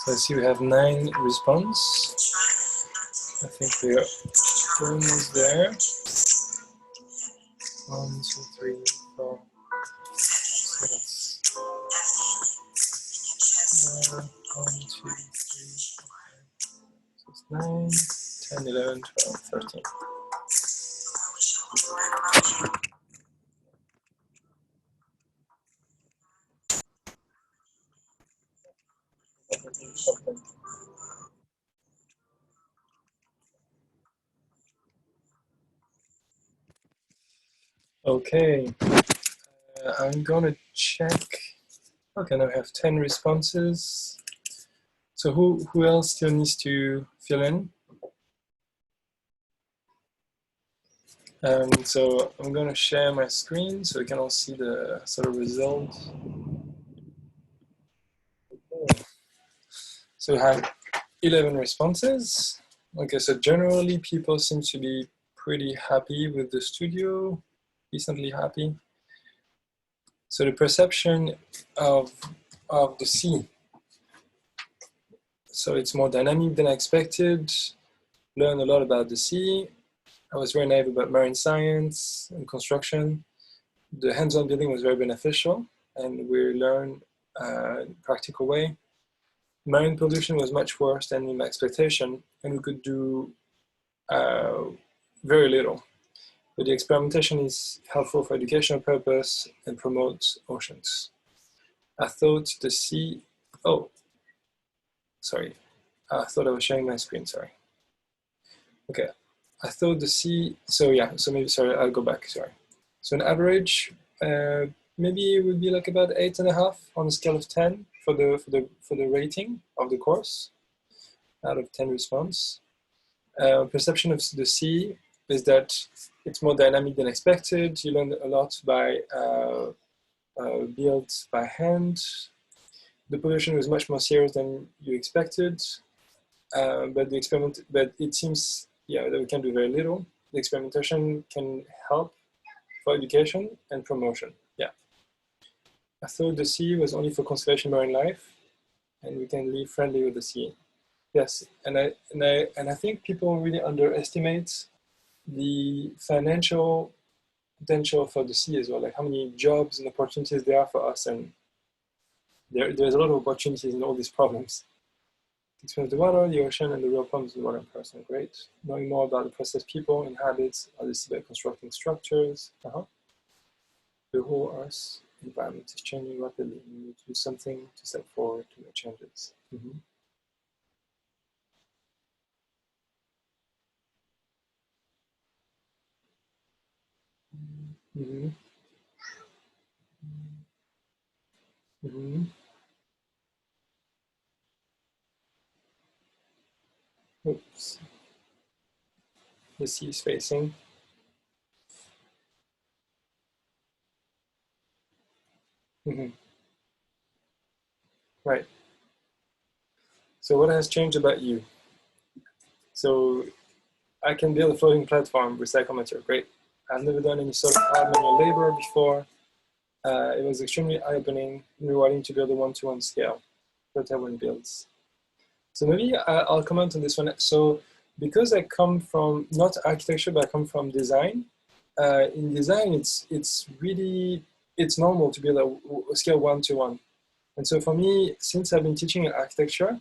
Let's see, we have 9 responses. I think we're almost there. 1, 2, 3, 4, 6, 7, 1, 2, 3, 4, 5, 6, 9, 10, 11, 12, 13. Okay, I'm gonna check. Okay, now I have 10 responses. So who else still needs to fill in? So I'm gonna share my screen so you can all see the sort of result. Okay. So we have 11 responses. Okay, so generally people seem to be pretty happy with the studio, decently happy. So the perception of the sea. So it's more dynamic than I expected. Learned a lot about the sea. I was very naive about marine science and construction. The hands-on building was very beneficial, and we learned in a practical way. Marine pollution was much worse than in my expectation, and we could do very little. But the experimentation is helpful for educational purpose and promotes oceans. I thought the sea, oh, sorry. I thought I was sharing my screen, sorry. Okay, I thought the sea, so yeah, so maybe, sorry, I'll go back, sorry. So an average, maybe it would be like about 8.5 on a scale of 10 for the rating of the course out of 10 response. Perception of the sea is that it's more dynamic than expected. You learn a lot by built by hand. The pollution was much more serious than you expected, but it seems, yeah, that we can do very little. The experimentation can help for education and promotion. Yeah. I thought the sea was only for conservation marine life, and we can live friendly with the sea. Yes, and I think people really underestimate the financial potential for the sea as well, like how many jobs and opportunities there are for us, and there's a lot of opportunities in all these problems. Experience the water, the ocean, and the real problems with water and person. Great. Knowing more about the process people inhabit of the sea by constructing structures. The whole Earth environment is changing rapidly. We need to do something to step forward to make changes. Mm-hmm. Mm-hmm. Mm-hmm. Oops. The sea is facing. Mm-hmm. Right. So what has changed about you? So I can build a floating platform, recycle material. Great. I've never done any sort of hard manual labor before. It was extremely eye-opening, rewarding to build a one-to-one scale. One builds. So maybe I'll comment on this one. So because I come from not architecture, but I come from design. In design, it's normal to build a scale 1-to-1. And so for me, since I've been teaching architecture,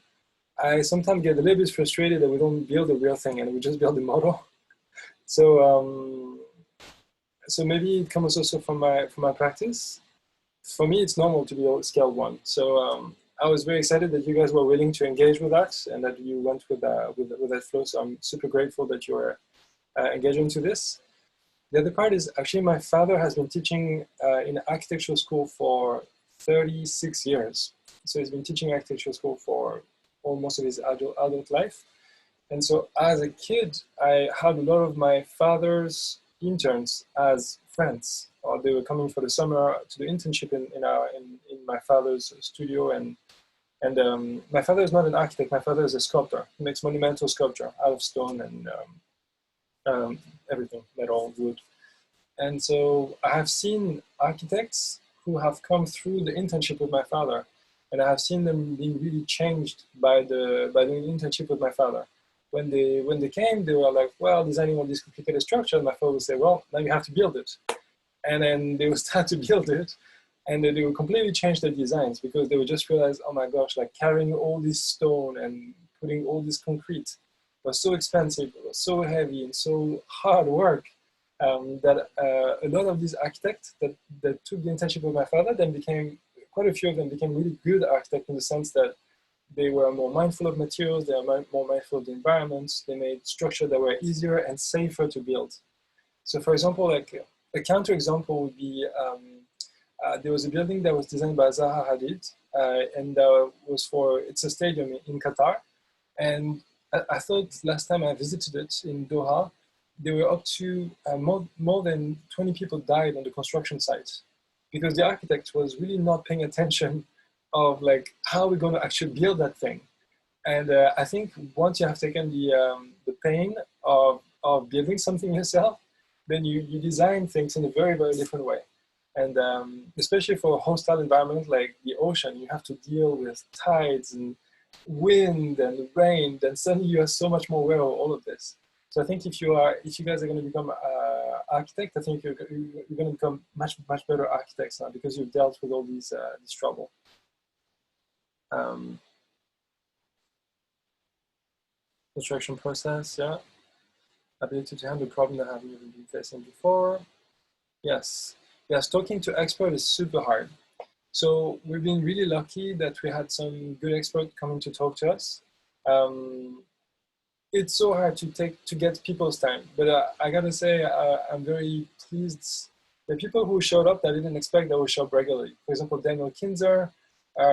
I sometimes get a little bit frustrated that we don't build a real thing and we just build a model. So so maybe it comes also from my practice. For me, it's normal to be scale 1. So I was very excited that you guys were willing to engage with that and that you went with that flow. So I'm super grateful that you are engaging to this. The other part is actually my father has been teaching in architectural school for 36 years. So he's been teaching architectural school for almost of his adult life. And so as a kid, I had a lot of my father's interns as friends, or they were coming for the summer to the internship in my father's studio. And my father is not an architect. My father is a sculptor. He makes monumental sculpture out of stone and everything, metal, wood. And so I have seen architects who have come through the internship with my father And I have seen them being really changed by doing an internship with my father. When they came, they were like, well, designing all this complicated structure. And my father would say, well, now you have to build it. And then they would start to build it. And then they would completely change their designs because they would just realize, oh my gosh, like carrying all this stone and putting all this concrete was so expensive, it was so heavy and so hard work that a lot of these architects that took the internship with my father then became, quite a few of them became really good architects in the sense that they were more mindful of materials, they were more mindful of the environments, they made structures that were easier and safer to build. So for example, like a counterexample would be, there was a building that was designed by Zaha Hadid, and it's a stadium in Qatar. And I thought last time I visited it in Doha, they were up to more than 20 people died on the construction site because the architect was really not paying attention of like how we're going to actually build that thing. And I think once you have taken the pain of building something yourself, then you design things in a very, very different way. And especially for a hostile environment like the ocean, you have to deal with tides and wind and rain, then suddenly you are so much more aware of all of this. So I think if you guys are going to become architect, I think you're going to become much better architects now because you've dealt with all these this trouble. Construction process, yeah. Ability to handle problems that have never been facing before. Yes, talking to experts is super hard. So we've been really lucky that we had some good experts coming to talk to us. It's so hard to get people's time, but I gotta say I'm very pleased. The people who showed up that I didn't expect that will show up regularly. For example, Daniel Kinzer,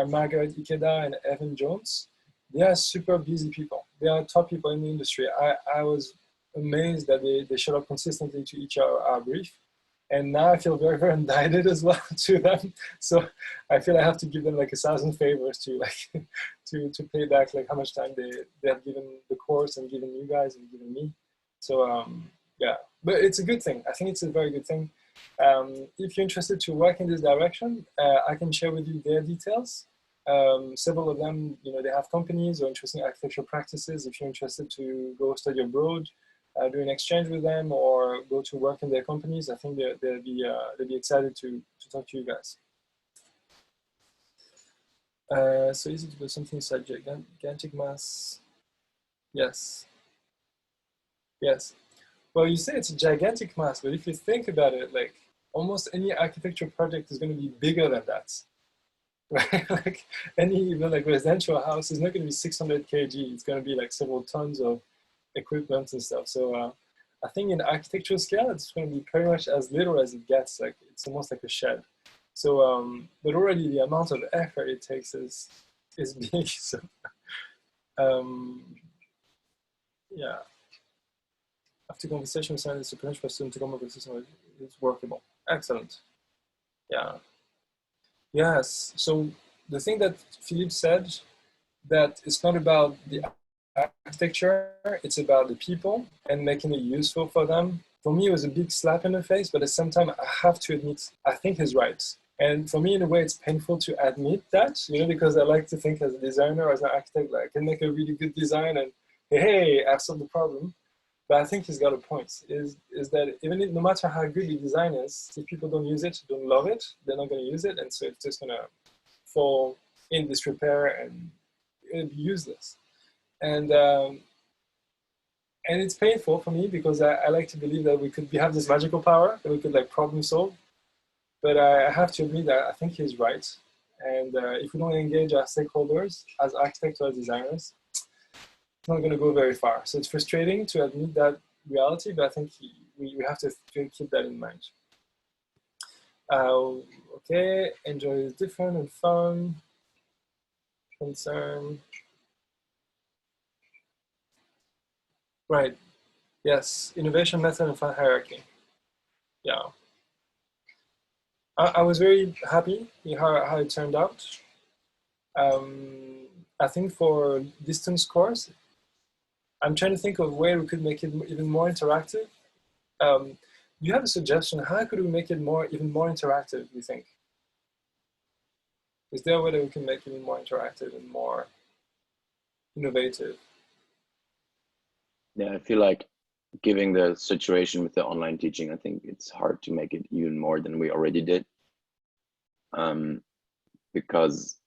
Margaret Ikeda, and Evan Jones. They are super busy people. They are top people in the industry. I was amazed that they showed up consistently to each our brief. And now I feel very, very indebted as well to them. So I feel I have to give them like 1,000 favors to like to pay back like how much time they have given the course and given you guys and given me. So yeah, but it's a good thing. I think it's a very good thing. If you're interested to work in this direction, I can share with you their details. Several of them, they have companies or interesting architectural practices. If you're interested to go study abroad, do an exchange with them or go to work in their companies, I think they'll be excited to talk to you guys. So easy to build something inside gigantic mass. Yes. Well, you say it's a gigantic mass, but if you think about it, like almost any architecture project is going to be bigger than that. Right? Like even like residential house is not going to be 600 kg. It's going to be like several tons of equipment and stuff. So I think in architectural scale, it's going to be pretty much as little as it gets. Like it's almost like a shed. So, but already the amount of effort it takes is big. So, yeah. After conversation with scientists, the potential for students to come up with a system is workable. Excellent. Yeah. Yes. So the thing that Philippe said, that it's not about the architecture, it's about the people and making it useful for them. For me, it was a big slap in the face, but at the same time, I have to admit, I think he's right. And for me, in a way, it's painful to admit that, because I like to think as a designer, as an architect, like I can make a really good design and hey, I've solved the problem. But I think he's got a point, is that even if, no matter how good the design is, if people don't use it, don't love it, they're not going to use it. And so it's just going to fall in disrepair and it'll be useless. And it's painful for me because I like to believe that we have this magical power that we could like problem solve. But I have to admit that I think he's right. And if we don't engage our stakeholders as architects or as designers, it's not going to go very far. So it's frustrating to admit that reality, but I think we have to keep that in mind. Okay, enjoy is different and fun. Concern. Right. Yes, innovation, method, and fun hierarchy. Yeah. I was very happy how it turned out. I think for distance course, I'm trying to think of a way we could make it even more interactive. Do you have a suggestion? How could we make it even more interactive, do you think? Is there a way that we can make it even more interactive and more innovative? Yeah, I feel like given the situation with the online teaching, I think it's hard to make it even more than we already did. Because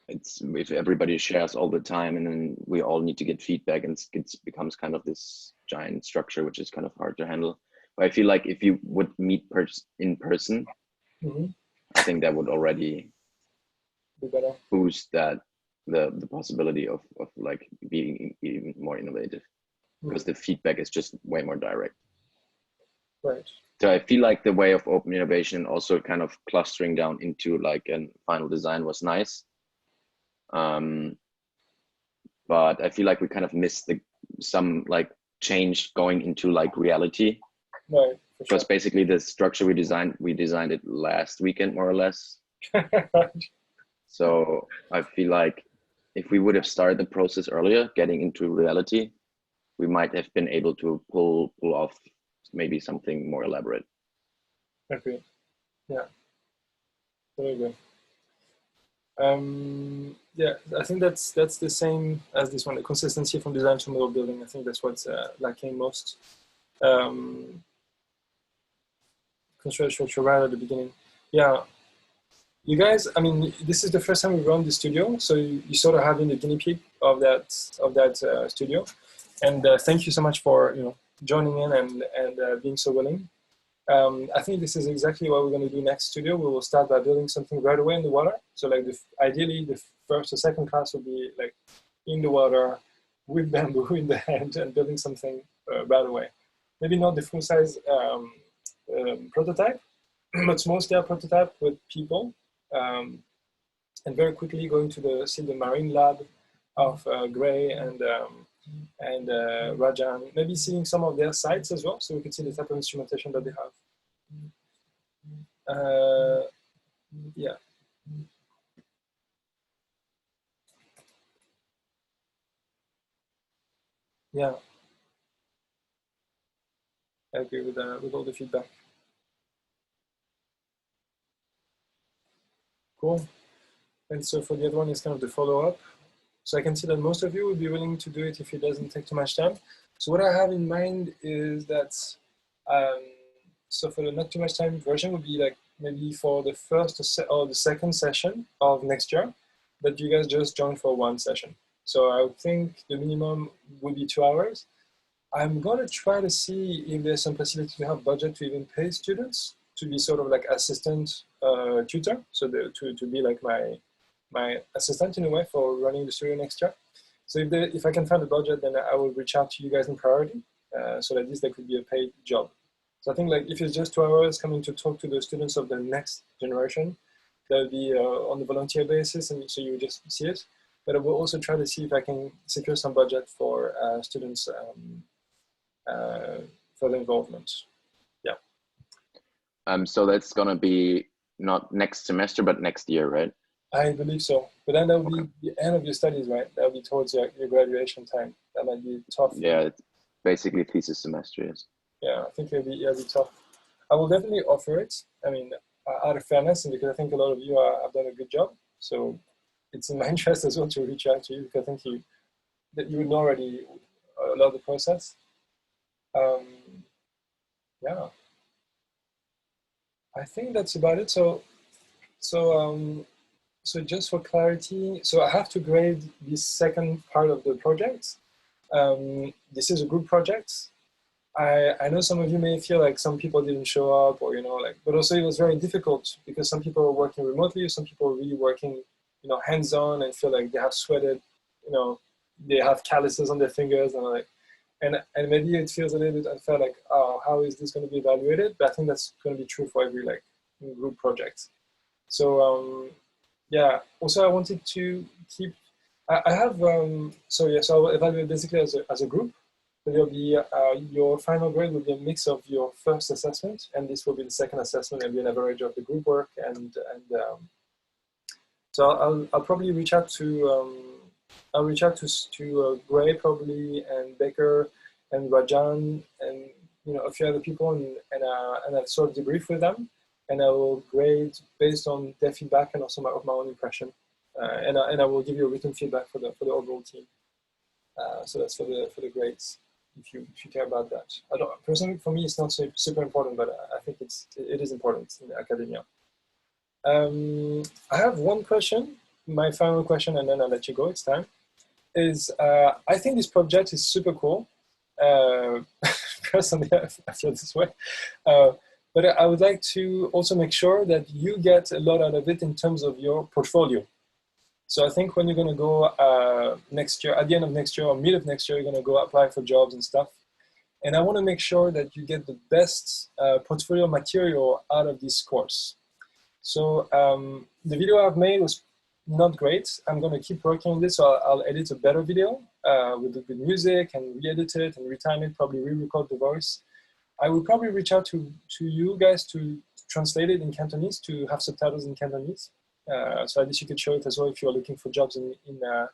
it's, if everybody shares all the time and then we all need to get feedback, and it becomes kind of this giant structure, which is kind of hard to handle. But I feel like if you would meet in person, I think that would already boost that the possibility of like being even more innovative, because the feedback is just way more direct. Right. So I feel like the way of open innovation, also kind of clustering down into like a final design, was nice. But I feel like we kind of missed some like change going into like reality. Right. Because basically the structure we designed it last weekend, more or less. So I feel like if we would have started the process earlier, getting into reality, we might have been able to pull off maybe something more elaborate. Okay. Yeah. Very good. Yeah, I think that's the same as this one, the consistency from design to model building. I think that's what's lacking most. Control structure right at the beginning. Yeah. You guys, I mean, this is the first time we run the studio, so you sort of having the guinea pig of that studio. And thank you so much for joining in and being so willing. I think this is exactly what we're going to do next studio. We will start by building something right away in the water. So like ideally the first or second class will be like in the water with bamboo in the hand and building something right away. Maybe not the full size prototype, but small scale prototype with people. And very quickly going to see the marine lab of Gray and Rajan, maybe seeing some of their sites as well, so we could see the type of instrumentation that they have. Yeah. Yeah. I agree with all the feedback. Cool. And so for the other one is kind of the follow-up. So I can see that most of you would be willing to do it if it doesn't take too much time. So what I have in mind is that, so for the not too much time version would be like maybe for the first or the second session of next year, but you guys just join for one session. So I would think the minimum would be 2 hours. I'm going to try to see if there's some possibility to have budget to even pay students to be sort of like assistant tutor. So to be like my assistant in a way for running the studio next year. So if I can find a budget, then I will reach out to you guys in priority, so that this could be a paid job. So I think like if it's just 2 hours coming to talk to the students of the next generation, that'll be on the volunteer basis, and so you just see it. But I will also try to see if I can secure some budget for students' further involvement. Yeah. So that's gonna be not next semester, but next year, right? I believe so. But then that will be the end of your studies, right? That will be towards your graduation time. That might be tough. Yeah, it's basically thesis semester, yes. Yeah, I think it'll be tough. I will definitely offer it. I mean, out of fairness, and because I think a lot of you have done a good job. So it's in my interest as well to reach out to you, because I think that you would know already a lot of the process. Yeah, I think that's about it. So just for clarity, so I have to grade this second part of the project. This is a group project. I know some of you may feel like some people didn't show up, or but also it was very difficult because some people were working remotely, some people were really working, hands-on, and feel like they have sweated, they have calluses on their fingers, and maybe it feels a little bit unfair, like, oh, how is this going to be evaluated? But I think that's going to be true for every group project. So yeah. Also, I wanted to keep. I have so I'll evaluate basically as a group. So there'll be your final grade will be a mix of your first assessment, and this will be the second assessment, and be an average of the group work. So I'll probably reach out to Gray probably, and Baker and Rajan, and a few other people, and I'll sort of debrief with them. and I will grade based on their feedback and also of my own impression. And I will give you a written feedback for the overall team. So that's for the grades, if you care about that. I don't, personally, for me, it's not so super important, but I think it is important in academia. I have one question, my final question, and then I'll let you go. It's time. I think this project is super cool. Personally, I feel this way. But I would like to also make sure that you get a lot out of it in terms of your portfolio. So I think when you're going to go next year, at the end of next year or mid of next year, you're going to go apply for jobs and stuff. And I want to make sure that you get the best portfolio material out of this course. So the video I've made was not great. I'm going to keep working on this, so I'll edit a better video with music and re-edit it and retime it, probably re-record the voice. I will probably reach out to you guys to translate it in Cantonese, to have subtitles in Cantonese. So at least you could show it as well if you're looking for jobs in the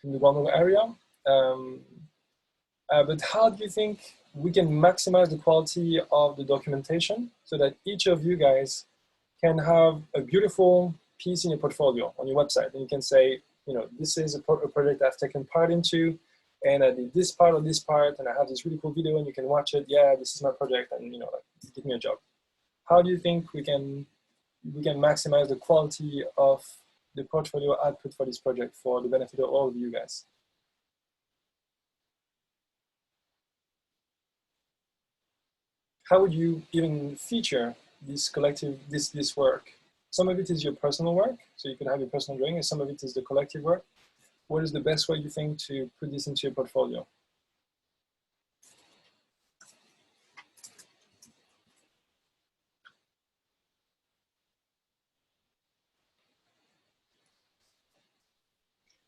Guangdong area. But how do you think we can maximize the quality of the documentation so that each of you guys can have a beautiful piece in your portfolio on your website, and you can say, you know, this is a project I've taken part into, and I did this part or this part, and I have this really cool video, and you can watch it. Yeah, this is my project, and you know, like, give me a job. How do you think we can maximize the quality of the portfolio output for this project for the benefit of all of you guys? How would you even feature this collective, this work? Some of it is your personal work, so you can have your personal drawing, and some of it is the collective work. What is the best way you think to put this into your portfolio?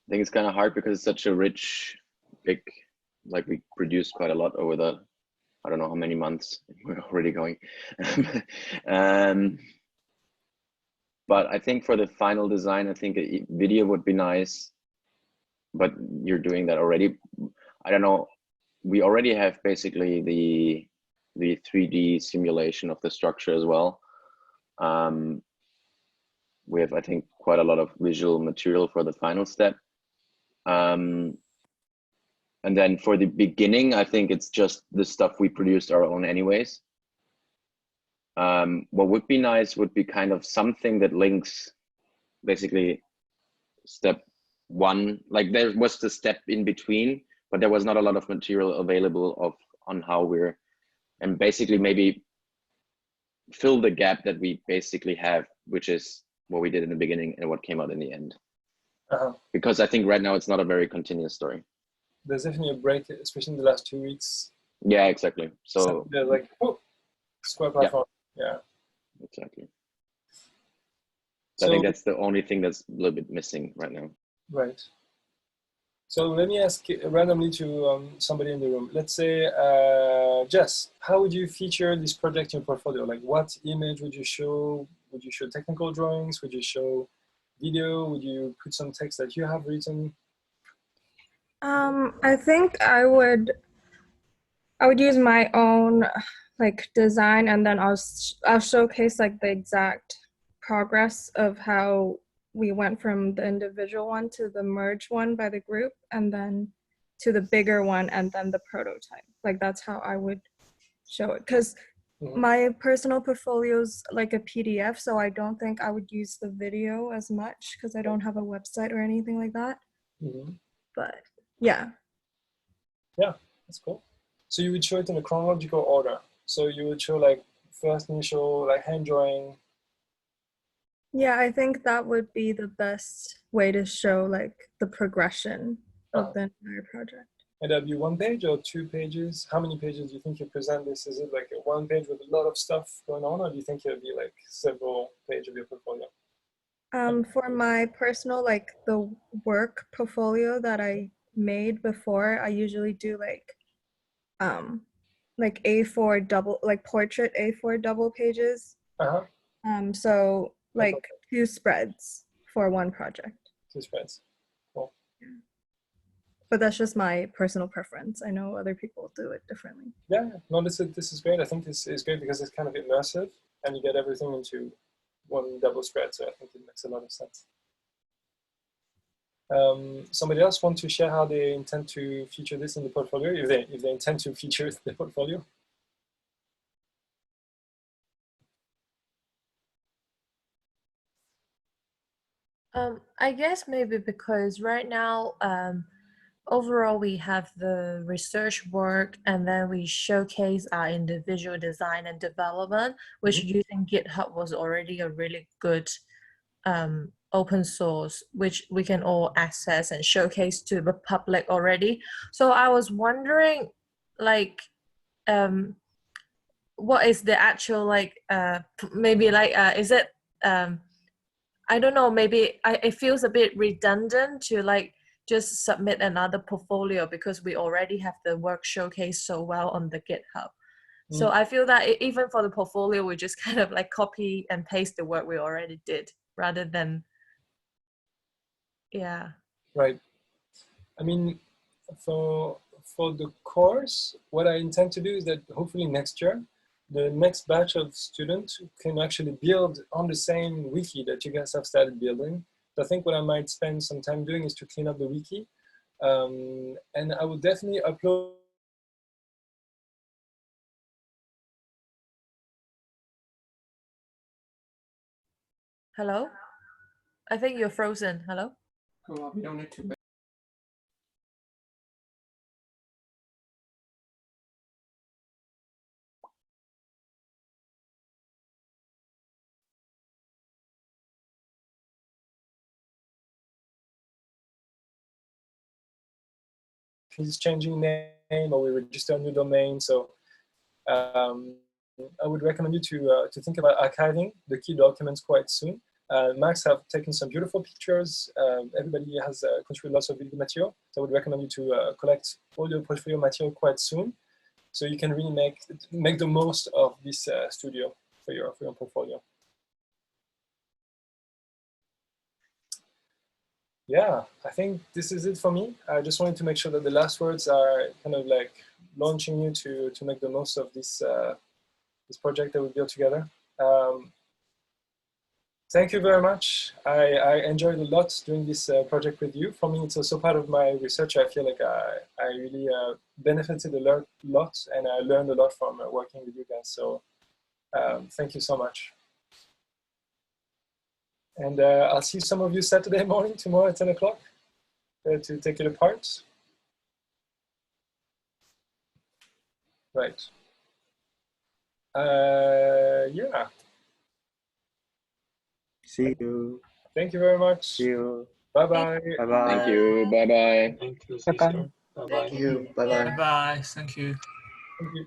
I think it's kind of hard because it's such a rich, big, like we produced quite a lot over the, I don't know how many months we're already going. But I think for the final design, I think a video would be nice, but you're doing that already. I don't know. We already have basically the 3D simulation of the structure as well. We have, I think, quite a lot of visual material for the final step. And then for the beginning, I think it's just the stuff we produced our own anyways. What would be nice would be kind of something that links basically step one, like there was the step in between, but there was not a lot of material available on how we're, and basically maybe fill the gap that we basically have, which is what we did in the beginning and what came out in the end. Because I think right now it's not a very continuous story. There's definitely a break, especially in the last 2 weeks. Yeah, exactly. So they're like, oh, square platform. Yeah, exactly. So I think that's the only thing that's a little bit missing right now. Right. So let me ask randomly to somebody in the room. Let's say, Jess, how would you feature this project in your portfolio? Like, what image would you show? Would you show technical drawings? Would you show video? Would you put some text that you have written? I think I would use my own like design, and then I'll showcase like the exact progress of how we went from the individual one to the merged one by the group, and then to the bigger one, and then the prototype. Like that's how I would show it, because my personal portfolio's like a PDF, so I don't think I would use the video as much because I don't have a website or anything like that. But yeah. Yeah, that's cool. So you would show it in a chronological order. So you would show like first initial like hand drawing. Yeah, I think that would be the best way to show like the progression of the entire project. And that'd be 1 page or 2 pages? How many pages do you think you present this? Is it like a 1 page with a lot of stuff going on, or do you think it'll be like several pages of your portfolio? For my personal, like the work portfolio that I made before, I usually do like A4 double, like portrait A4 double pages. So like 2 spreads for one project. 2 spreads. Cool. Yeah. But that's just my personal preference. I know other people do it differently. Yeah, no, this is great. I think this is great because it's kind of immersive, and you get everything into one double spread. So I think it makes a lot of sense. Somebody else want to share how they intend to feature this in the portfolio, if they intend to feature the portfolio? I guess maybe because right now, overall, we have the research work and then we showcase our individual design and development, which using GitHub was already a really good open source, which we can all access and showcase to the public already. So I was wondering, like, what is the actual, like, maybe like, is it, I don't know, maybe it feels a bit redundant to like just submit another portfolio because we already have the work showcased so well on the GitHub. So I feel that even for the portfolio, we just kind of like copy and paste the work we already did rather than, yeah. Right. I mean, for the course, what I intend to do is that hopefully next year, the next batch of students can actually build on the same wiki that you guys have started building. So I think what I might spend some time doing is to clean up the wiki. And I will definitely upload. Hello? I think you're frozen. Hello? Well, we don't need to. He's changing name, or we register a new domain. So I would recommend you to think about archiving the key documents quite soon. Max have taken some beautiful pictures. Everybody has contributed lots of video material. So I would recommend you to collect all your portfolio material quite soon, so you can really make the most of this studio for your portfolio. Yeah, I think this is it for me. I just wanted to make sure that the last words are kind of like launching you to make the most of this this project that we built together. Thank you very much. I enjoyed a lot doing this project with you. For me, it's also part of my research. I feel like I really benefited a lot, and I learned a lot from working with you guys. So thank you so much. And I'll see some of you Saturday morning, tomorrow at 10 o'clock to take it apart. Right. Yeah. See you. Thank you very much. See you. Bye-bye. Bye-bye. Thank you. Bye-bye. Thank you, Bye-bye. Cesar. Bye-bye. Thank you. Bye-bye. Bye. Thank you. Thank you.